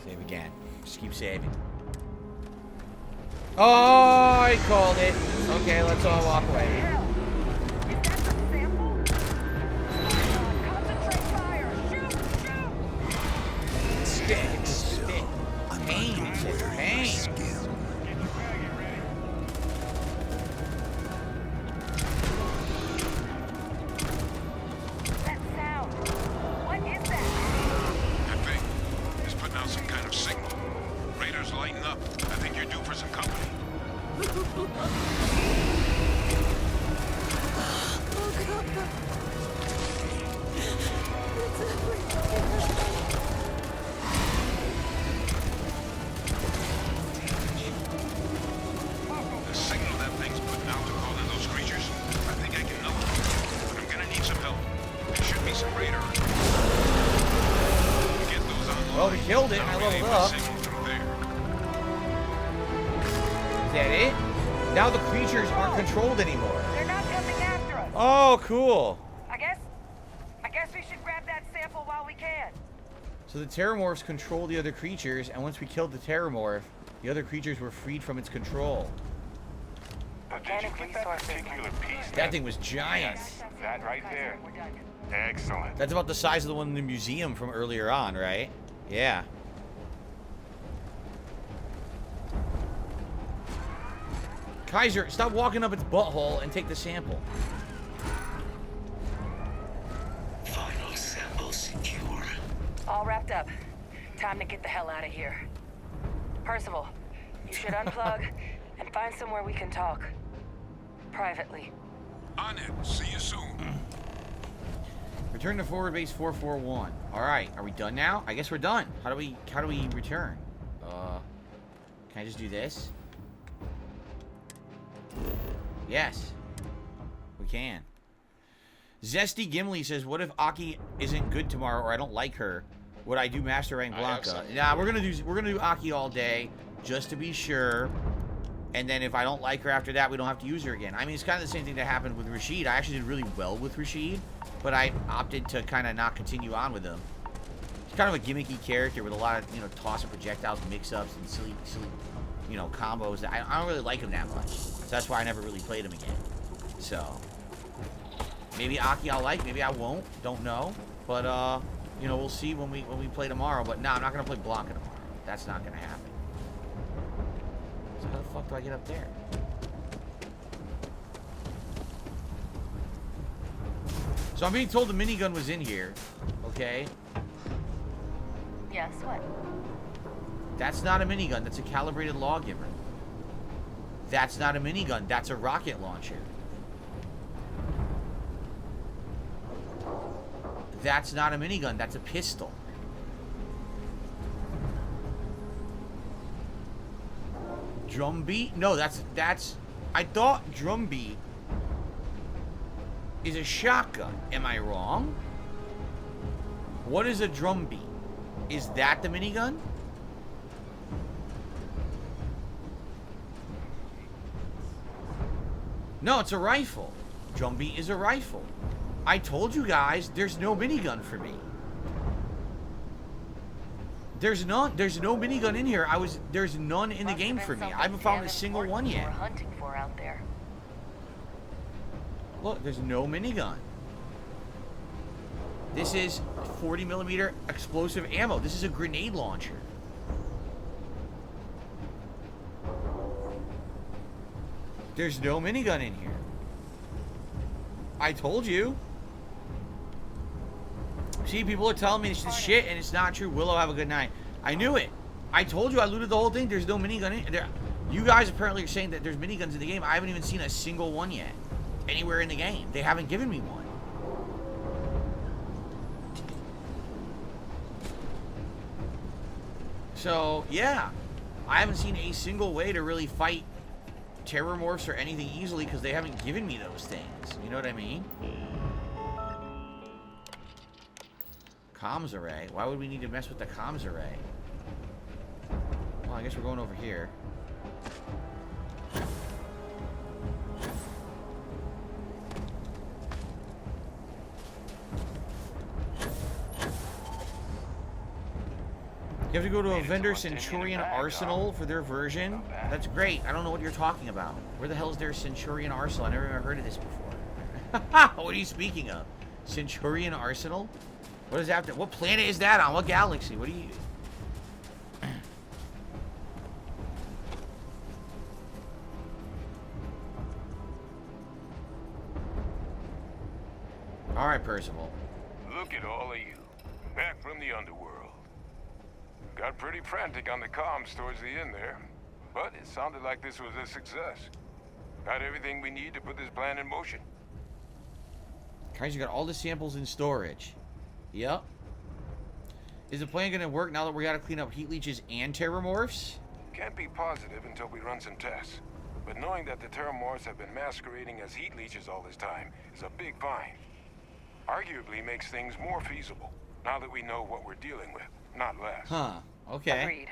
S1: Save again. Just keep saving. Oh, I called it. Okay, let's all walk away.
S7: Is that the sample? Concentrate fire! Shoot! Shoot!
S1: Spit, spit. Pain, pain.
S7: That sound! What is that?
S5: That thing is putting out some kind of signal. Radar's lighting up. I think you're due for some company. The signal that thing's putting out to call in those creatures, I think I can know it. But I'm gonna need some help. There should be some radar. Get those online.
S1: Well, we killed it and I
S5: I'll relay
S1: leveled
S5: my
S1: up.
S5: signal through there.
S1: Is that it? Now the creatures aren't controlled anymore.
S7: They're not coming after us.
S1: Oh, cool.
S7: I guess we should grab that sample while we can.
S1: So the Terrormorphs control the other creatures, and once we killed the Terrormorph, the other creatures were freed from its control.
S6: Did you get that particular piece?
S1: That thing was giant.
S6: That right there.
S7: We're done.
S6: Excellent.
S1: That's about the size of the one in the museum from earlier on, right? Yeah. Kaiser, stop walking up its butthole and take the sample.
S4: Final sample secure.
S7: All wrapped up. Time to get the hell out of here. Percival, you should unplug and find somewhere we can talk. Privately.
S5: On it. See you soon.
S1: Return to forward base 441. All right, are we done now? I guess we're done. How do we return? Can I just do this? Yes. We can. Zesty Gimli says, what if Aki isn't good tomorrow or I don't like her? Would I do Master Rank Blanca? Nah, we're gonna do Aki all day just to be sure. And then if I don't like her after that, we don't have to use her again. I mean, it's kind of the same thing that happened with Rashid. I actually did really well with Rashid, but I opted to kind of not continue on with him. He's kind of a gimmicky character with a lot of, tossing projectiles, mix-ups, and silly, combos. I don't really like him that much. So that's why I never really played him again. So, maybe Aki I'll like, maybe I won't. Don't know. But, we'll see when we play tomorrow. But, nah, I'm not going to play Blanca tomorrow. That's not going to happen. So how the fuck do I get up there? So I'm being told the minigun was in here. Okay.
S7: Yes, what?
S1: That's not a minigun. That's a calibrated lawgiver. That's not a minigun. That's a rocket launcher. That's not a minigun. That's a pistol. Drumbeat? No, that's I thought drumbeat is a shotgun. Am I wrong? What is a drumbeat? Is that the minigun? No, it's a rifle. Drumbeat is a rifle. I told you guys there's no minigun for me. There's no minigun in here. There's none in the game for me. I haven't found a single one yet.
S7: We're hunting for out there.
S1: Look, there's no minigun. This is 40mm explosive ammo. This is a grenade launcher. There's no minigun in here. I told you. See, people are telling me this shit and it's not true. Willow, have a good night. I knew it. I told you I looted the whole thing. There's no minigun in there. You guys apparently are saying that there's miniguns in the game. I haven't even seen a single one yet. Anywhere in the game. They haven't given me one. So, yeah. I haven't seen a single way to really fight Terrormorphs or anything easily because they haven't given me those things. You know what I mean? Comms array. Why would we need to mess with the comms array? Well, I guess we're going over here. You have to go to a vendor Centurion Arsenal for their version. That's great. I don't know what you're talking about. Where the hell is their Centurion Arsenal? I never even heard of this before. What are you speaking of? Centurion Arsenal? What is that? What planet is that on? What galaxy? What do you... Alright, Percival.
S5: Look at all of you. Back from the underworld. Got pretty frantic on the comms towards the end there. But it sounded like this was a success. Got everything we need to put this plan in motion.
S1: Guys, you got all the samples in storage. Yep. Is the plan gonna work now that we gotta clean up heat leeches and Terrormorphs?
S5: Can't be positive until we run some tests. But knowing that the Terrormorphs have been masquerading as heat leeches all this time is a big find. Arguably makes things more feasible, now that we know what we're dealing with, not less.
S1: Huh. Okay.
S7: Agreed.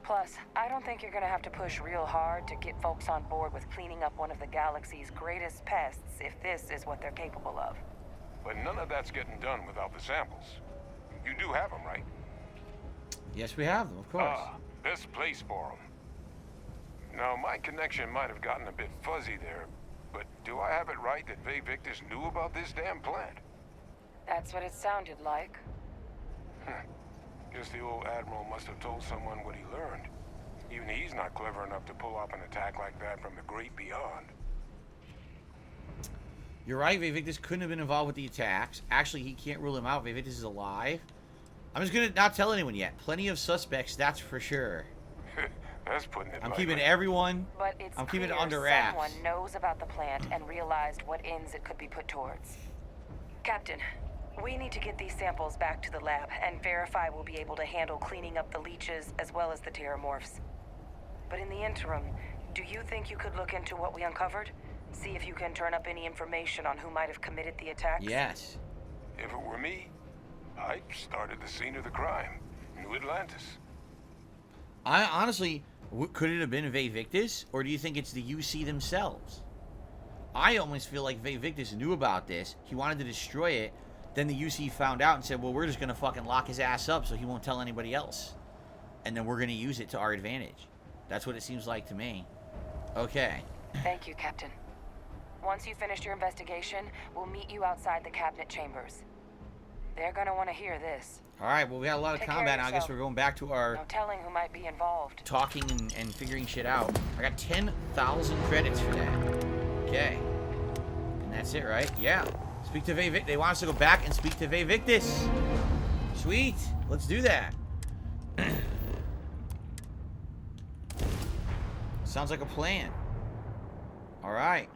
S7: Plus, I don't think you're gonna have to push real hard to get folks on board with cleaning up one of the galaxy's greatest pests if this is what they're capable of.
S5: But none of that's getting done without the samples. You do have them, right?
S1: Yes, we have them, of course.
S5: Ah, best place for them. Now, my connection might have gotten a bit fuzzy there, but do I have it right that Victus knew about this damn plant?
S7: That's what it sounded like.
S5: Guess the old Admiral must have told someone what he learned. Even he's not clever enough to pull off an attack like that from the great beyond.
S1: You're right, Victus couldn't have been involved with the attacks. Actually, he can't rule him out. Victus is alive. I'm just gonna not tell anyone yet. Plenty of suspects, that's for sure.
S5: That's putting it
S1: I'm
S5: lightly.
S1: keeping everyone.
S7: But it's
S1: I'm keeping it
S7: clear
S1: under wraps.
S7: someone knows about the plant and realized what ends it could be put towards. Captain, we need to get these samples back to the lab and verify we'll be able to handle cleaning up the leeches as well as the Terrormorphs. But in the interim, do you think you could look into what we uncovered? See if you can turn up any information on who might have committed the attacks?
S1: Yes.
S5: If it were me, I'd start at the scene of the crime, New Atlantis.
S1: I honestly, could it have been Victus, or do you think it's the UC themselves? I almost feel like Victus knew about this. He wanted to destroy it. Then the UC found out and said, well, we're just going to fucking lock his ass up so he won't tell anybody else. And then we're going to use it to our advantage. That's what it seems like to me. Okay.
S7: Thank you, Captain. Once you've finished your investigation, we'll meet you outside the cabinet chambers. They're gonna want to hear this.
S1: Alright, well, we got a lot of
S7: Take
S1: combat
S7: care
S1: now.
S7: of
S1: I guess
S7: yourself.
S1: we're going back to our
S7: No telling who might be involved.
S1: talking and figuring shit out. I got 10,000 credits for that. Okay. And that's it, right? Yeah. Speak to Victus. They want us to go back and speak to Victus. Sweet. Let's do that. Sounds like a plan. Alright.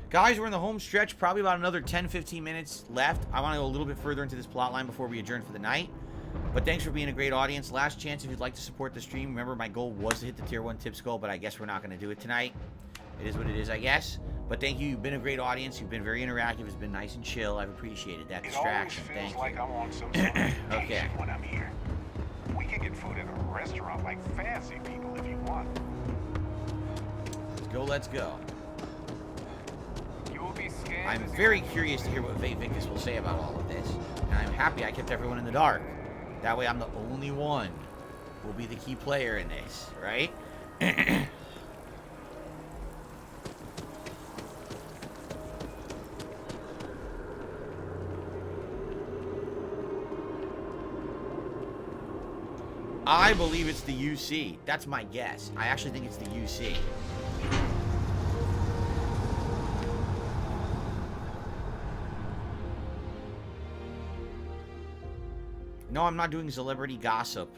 S1: Guys, we're in the home stretch. Probably about another 10-15 minutes left. I want to go a little bit further into this plot line before we adjourn for the night. But thanks for being a great audience. Last chance if you'd like to support the stream. Remember, my goal was to hit the tier 1 tips goal, but I guess we're not going to do it tonight. It is what it is, I guess. But thank you. You've been a great audience. You've been very interactive. It's been nice and chill. I've appreciated that distraction.
S5: It always
S1: Thank
S5: feels like
S1: you.
S5: I'm on some sort of
S1: Okay.
S5: vacation when I'm here. We can get food at a restaurant like fancy people if you want.
S1: Let's go. Let's go.
S5: You will be scanned.
S1: I'm
S5: as
S1: very
S5: you-
S1: curious to hear what Victus will say about all of this. And I'm happy I kept everyone in the dark. That way I'm the only one who will be the key player in this, right? I believe it's the UC. That's my guess. I actually think it's the UC. No, I'm not doing celebrity gossip.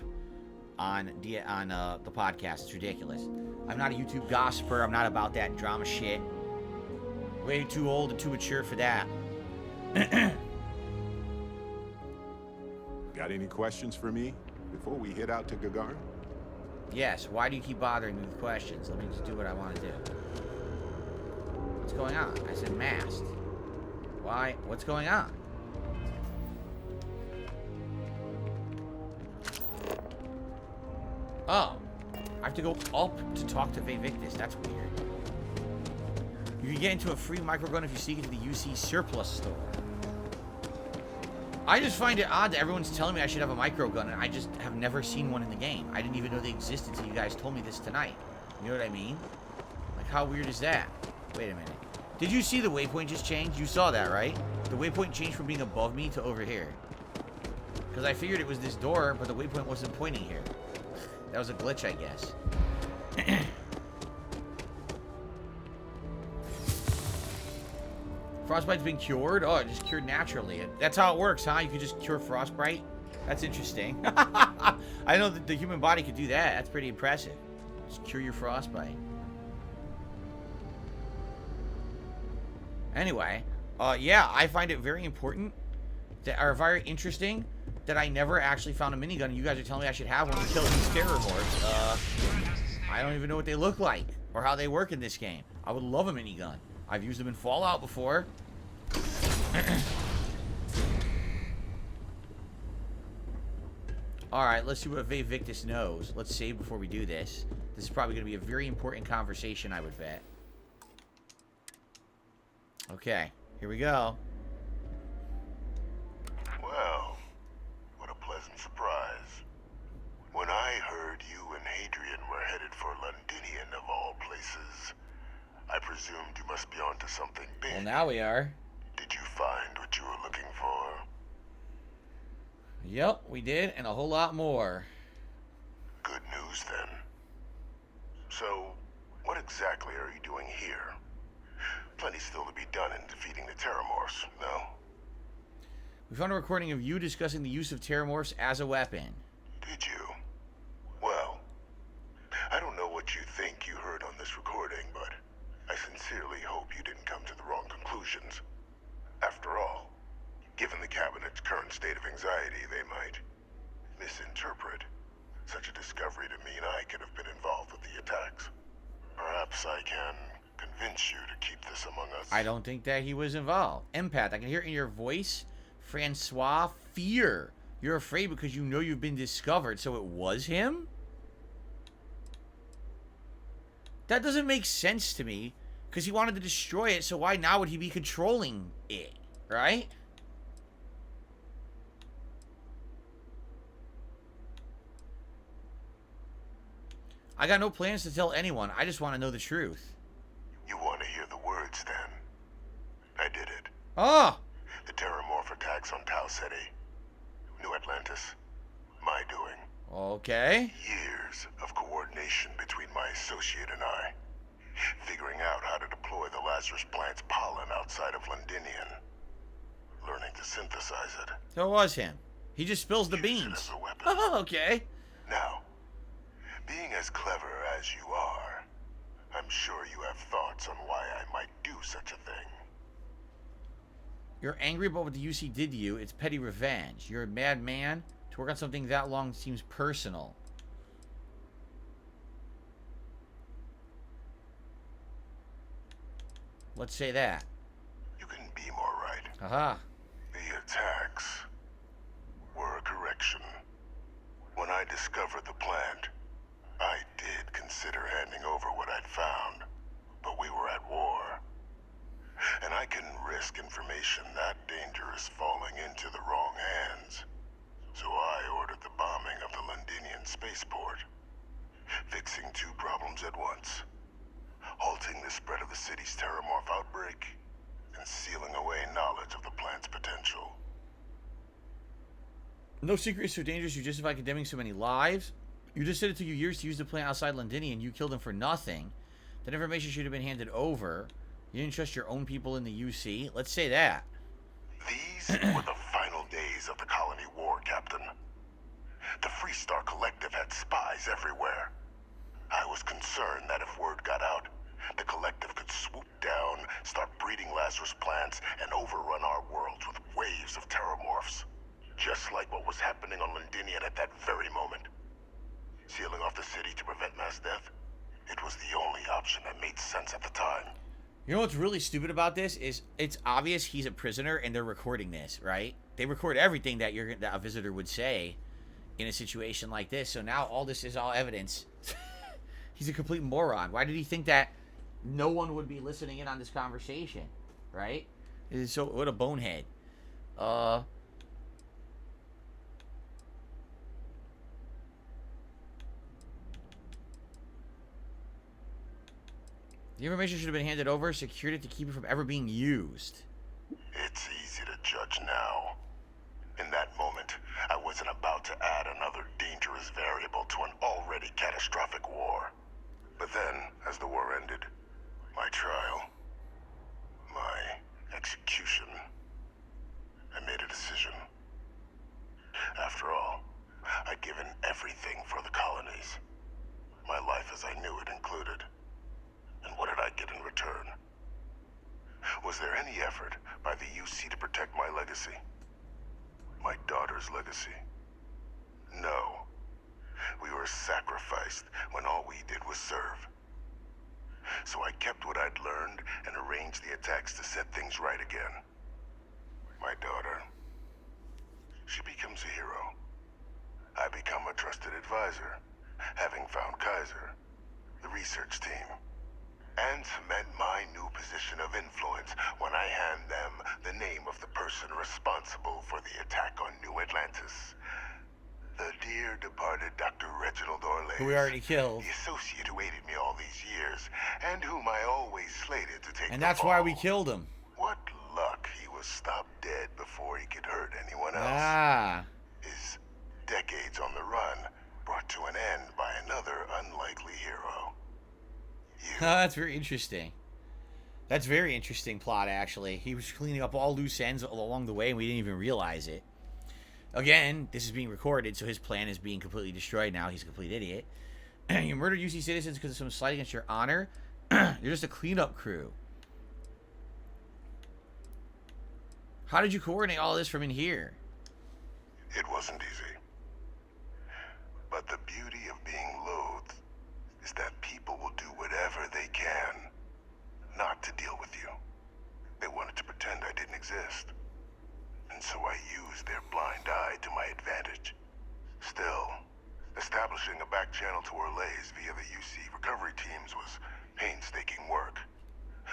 S1: on the podcast. It's ridiculous. I'm not a YouTube gossiper. I'm not about that drama shit. Way too old and too mature for that.
S8: Got any questions for me before we head out to Gagarin?
S1: Yes, why do you keep bothering me with questions? Let me just do what I want to do. What's going on? I said masked. Why? What's going on? Oh. I have to go up to talk to Victus. That's weird. You can get into a free microgun if you sneak into the UC surplus store. I just find it odd that everyone's telling me I should have a microgun, and I just have never seen one in the game. I didn't even know they existed until you guys told me this tonight. You know what I mean? Like, how weird is that? Wait a minute. Did you see the waypoint just change? You saw that, right? The waypoint changed from being above me to over here. Because I figured it was this door, but the waypoint wasn't pointing here. That was a glitch, I guess. Frostbite's been cured? Oh, it just cured naturally. That's how it works, huh? You can just cure frostbite? That's interesting. I know that the human body could do that. That's pretty impressive. Just cure your frostbite. Anyway, yeah, I find it very important that are very interesting that I never actually found a minigun, and you guys are telling me I should have one to kill these Terrormorphs. I don't even know what they look like or how they work in this game. I would love a minigun. I've used them in Fallout before. Alright, let's see what Victus knows. Let's save before we do this. This is probably going to be a very important conversation, I would bet. Okay, here we go.
S6: Well, what a pleasant surprise. When I heard you and Hadrian were headed for Londinian of all places, I presumed you must be onto something big.
S1: Well, now we are.
S6: Did you find what you were looking for?
S1: Yep, we did, and a whole lot more.
S6: Good news, then. So, what exactly are you doing here? Plenty still to be done in defeating the Terrormorphs, no?
S1: We found a recording of you discussing the use of Terrormorphs as a weapon.
S6: Did you? Well, I don't know what you think you heard on this recording, but I sincerely hope you didn't come to the wrong conclusions. After all, given the Cabinet's current state of anxiety, they might misinterpret such a discovery to mean I could have been involved with the attacks. Perhaps I can convince you to keep this among us.
S1: I don't think that he was involved. Empath, I can hear it in your voice. Francois, fear. You're afraid because you know you've been discovered, so it was him? That doesn't make sense to me, because he wanted to destroy it, so why now would he be controlling it, right? I got no plans to tell anyone. I just want to know the truth.
S6: You want to hear the words, then? I did it.
S1: Oh!
S6: The Terrormorph attacks on Tau Ceti. New Atlantis. My doing.
S1: Okay.
S6: Years of coordination between my associate and I. Figuring out how to deploy the Lazarus plant's pollen outside of Londinian. Learning to synthesize it.
S1: So it was him. He just spills the
S6: Use it
S1: beans.
S6: as a weapon.
S1: Oh, okay.
S6: Now, being as clever as you are, I'm sure you have thoughts on why I might do such a thing.
S1: You're angry about what the UC did to you. It's petty revenge. You're a mad man. To work on something that long seems personal. Let's say that.
S6: You can be more right.
S1: Aha.
S6: The attacks were a correction. When I discovered the plant, I did consider handing over what I'd found, but we were at war. And I couldn't risk information that dangerous falling into the wrong hands. So I ordered the bombing of the Londinian spaceport, fixing two problems at once. Halting the spread of the city's Terrormorph outbreak, and sealing away knowledge of the plant's potential.
S1: No secret is so dangerous you justify condemning so many lives. You just said it took you years to use the plant outside Londinian. You killed him for nothing. That information should have been handed over. You didn't trust your own people in the UC. Let's say that.
S6: These were the final days of the colony war, Captain. The free Star Collective had spies everywhere. I was concerned that if word got out, the Collective could swoop down, start breeding Lazarus plants, and overrun our worlds with waves of Terrormorphs. Just like what was happening on Londinian at that very moment. Sealing off the city to prevent mass death? It was the only option that made sense at the time.
S1: You know what's really stupid about this is it's obvious he's a prisoner and they're recording this, right? They record everything that a visitor would say in a situation like this. So now all this is all evidence. He's a complete moron. Why did he think that no one would be listening in on this conversation, right? So what a bonehead. The information should have been handed over, secured it to keep it from ever being used.
S6: It's easy to judge now. In that moment, I wasn't about to add another dangerous variable to an already catastrophic war. But then, as the war ended, my trial, my execution, I made a decision. After all, I'd given everything for the colonies. My life as I knew it included. And what did I get in return? Was there any effort by the UC to protect my legacy? My daughter's legacy? No. We were sacrificed when all we did was serve. So I kept what I'd learned and arranged the attacks to set things right again. My daughter. She becomes a hero. I become a trusted advisor, having found Kaiser, the research team, and cement my new position of influence when I hand them the name of the person responsible for the attack on New Atlantis. The dear departed Dr. Reginald Orlais,
S1: Who we already killed.
S6: the associate who aided me all these years, and whom I always slated to take
S1: And
S6: the
S1: that's
S6: fall.
S1: why we killed him.
S6: What luck he was stopped dead before he could hurt anyone else.
S1: Ah.
S6: His decades on the run brought to an end by another unlikely hero. You.
S1: That's very interesting. That's very interesting plot, actually. He was cleaning up all loose ends along the way, and we didn't even realize it. Again, this is being recorded, so his plan is being completely destroyed now. He's a complete idiot. You murdered UC citizens because of some slight against your honor. You're just a cleanup crew. How did you coordinate all this from in here?
S6: It wasn't easy. But the beauty of being loathed is that people will do whatever they can not to deal with you. They wanted to pretend I didn't exist. And so I used their blind eye to my advantage. Still, establishing a back channel to Orlais via the UC recovery teams was painstaking work.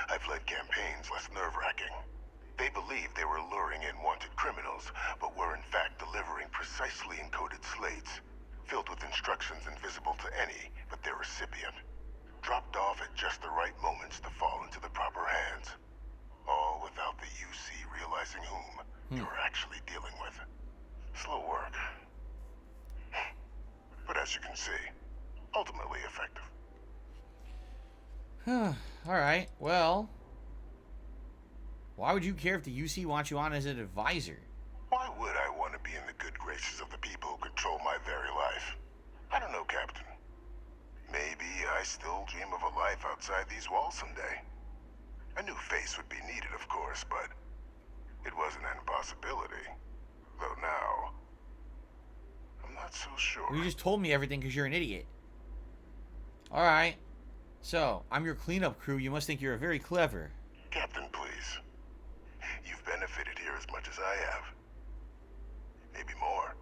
S6: I've led campaigns less nerve-wracking. They believed they were luring in wanted criminals, but were in fact delivering precisely encoded slates, filled with instructions invisible to any but their recipient, dropped off at just the right moments to fall into the proper hands. All without the UC realizing whom you were actually dealing with. Slow work. But as you can see, ultimately effective.
S1: Alright, well... Why would you care if the UC wants you on as an advisor?
S6: Why would I want to be in the good graces of the people who control my very life? I don't know, Captain. Maybe I still dream of a life outside these walls someday. A new face would be needed, of course, but it wasn't an impossibility. Though now, I'm not so sure.
S1: You just told me everything because you're an idiot. Alright. So, I'm your cleanup crew. You must think you're very clever.
S6: Captain, please. You've benefited here as much as I have. Maybe more.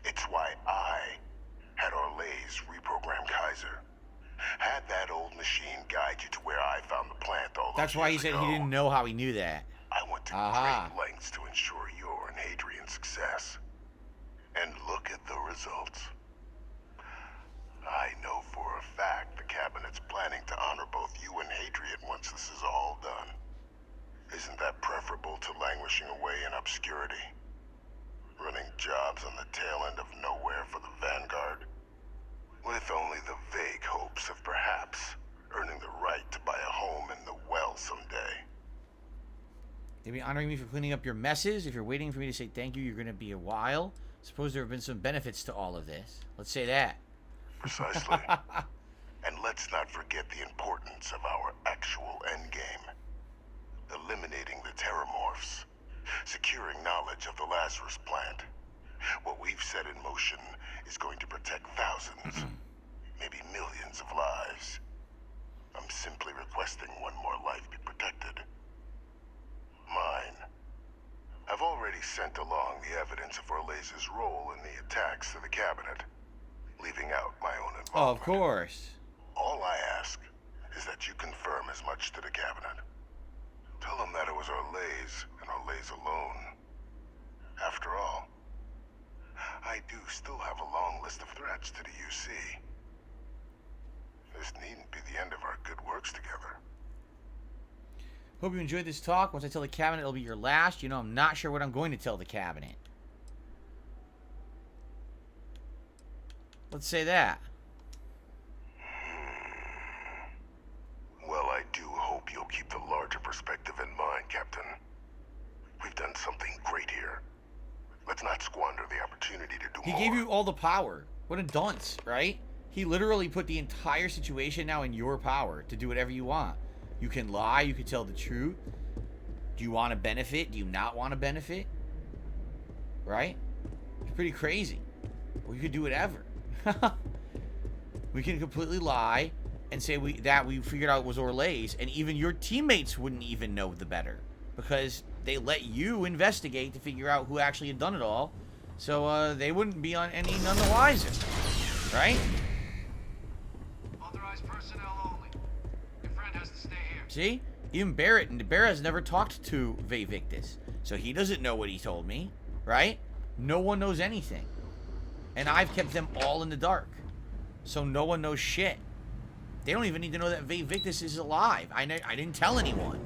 S6: It's why I had Orlais reprogram Kaiser. Had that old machine guide you to where I found the plant all those
S1: That's why he
S6: years
S1: said
S6: ago.
S1: he didn't know how he knew that.
S6: I went to
S1: Aha.
S6: great lengths to ensure your and Hadrian's success. And look at the results. I know for a fact the Cabinet's planning to honor both you and Hadrian once this is all done. Isn't that preferable to languishing away in obscurity? Running jobs on the tail end of nowhere for the Vanguard? With only the vague hopes of perhaps earning the right to buy a home in the well someday.
S1: They'll be honoring me for cleaning up your messes. If you're waiting for me to say thank you, you're going to be a while. Suppose there have been some benefits to all of this. Let's say that.
S6: Precisely. And let's not forget the importance of our actual endgame. Eliminating the Terrormorphs. Securing knowledge of the Lazarus plant. What we've set in motion is going to protect thousands, maybe millions of lives. I'm simply requesting one more life be protected. Mine. I've already sent along the evidence of Orleza's role in the attacks to the cabinet, leaving out my own involvement.
S1: Oh, of course.
S6: All I ask is that you confirm as much to the cabinet. Tell them that it was Orlez and Orlez alone. After all, I do still have a long list of threats to the UC. This needn't be the end of our good works together.
S1: Hope you enjoyed this talk. Once I tell the cabinet, it'll be your last. You know, I'm not sure what I'm going to tell the cabinet. Let's say that.
S6: Well, I do hope you'll keep the larger perspective in mind, Captain. We've done something great here. Let's not squander the opportunity to do
S1: He
S6: more.
S1: gave you all the power. What a dunce, right? He literally put the entire situation now in your power to do whatever you want. You can lie, you can tell the truth. Do you want to benefit? Do you not want to benefit? Right? It's pretty crazy. Or you could do whatever. We can completely lie and say we figured out it was Orlez, and even your teammates wouldn't even know the better because they let you investigate to figure out who actually had done it all. So they wouldn't be on none the wiser. Right?
S9: Authorized personnel only. Your friend has to stay here.
S1: See? Even Barrett, and Barrett has never talked to Victus. So he doesn't know what he told me. Right? No one knows anything. And I've kept them all in the dark. So no one knows shit. They don't even need to know that Victus is alive. I didn't tell anyone.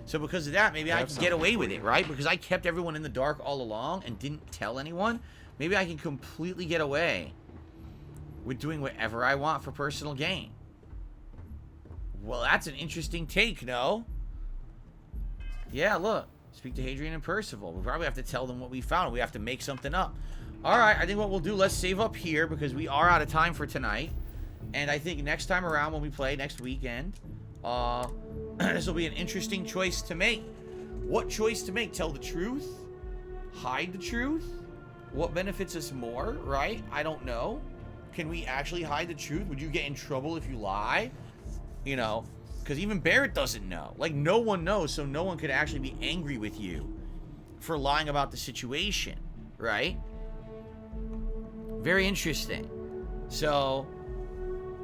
S1: So because of that, maybe I can get away with it, right? Because I kept everyone in the dark all along and didn't tell anyone. Maybe I can completely get away with doing whatever I want for personal gain. Well, that's an interesting take, no? Yeah, look. Speak to Hadrian and Percival. We probably have to tell them what we found. We have to make something up. Alright, I think what we'll do, let's save up here because we are out of time for tonight. And I think next time around when we play, next weekend, this will be an interesting choice to make. What choice to make? Tell the truth? Hide the truth? What benefits us more, right? I don't know. Can we actually hide the truth? Would you get in trouble if you lie? You know, because even Barrett doesn't know. Like, no one knows, so no one could actually be angry with you for lying about the situation, right? Very interesting. So,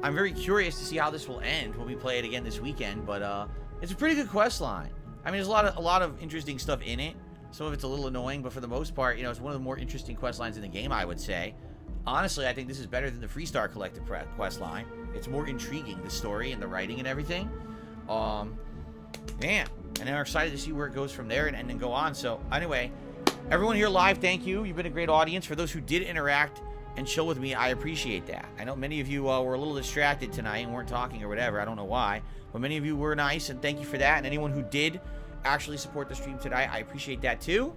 S1: I'm very curious to see how this will end when we play it again this weekend, but it's a pretty good quest line. I mean, there's a lot of interesting stuff in it. Some of it's a little annoying, but for the most part, you know, it's one of the more interesting quest lines in the game, I would say. Honestly, I think this is better than the Freestar Collective quest line. It's more intriguing, the story and the writing and everything. Man, and I'm excited to see where it goes from there and then go on. So, anyway, everyone here live, thank you. You've been a great audience. For those who did interact and chill with me, I appreciate that. I know many of you were a little distracted tonight and weren't talking or whatever. I don't know why. But many of you were nice, and thank you for that. And anyone who did actually support the stream tonight, I appreciate that too.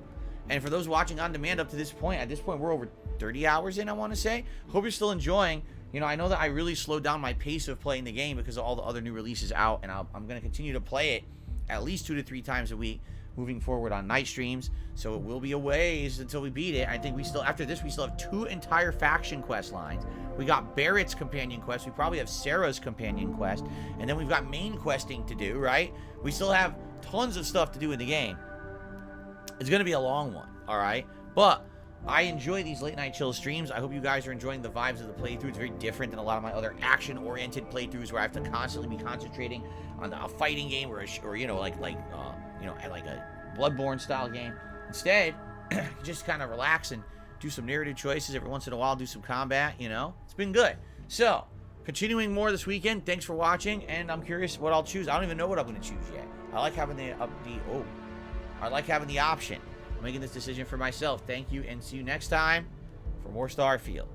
S1: And for those watching on demand up to this point, at this point we're over 30 hours in, I want to say. Hope you're still enjoying. You know, I know that I really slowed down my pace of playing the game because of all the other new releases out, and I'm going to continue to play it at least 2 to 3 times a week moving forward on night streams. So it will be a ways until we beat it. I think we still, after this, we still have 2 entire faction quest lines. We got Barrett's companion quest. We probably have Sarah's companion quest. And then we've got main questing to do, right? We still have tons of stuff to do in the game. It's going to be a long one, all right? But I enjoy these late night chill streams. I hope you guys are enjoying the vibes of the playthrough. It's very different than a lot of my other action-oriented playthroughs where I have to constantly be concentrating on a fighting game or you know, like a Bloodborne style game. Instead, just kind of relax and do some narrative choices every once in a while. Do some combat. You know, it's been good. So, continuing more this weekend. Thanks for watching, and I'm curious what I'll choose. I don't even know what I'm going to choose yet. I like having I like having the option. I'm making this decision for myself. Thank you, and see you next time for more Starfield.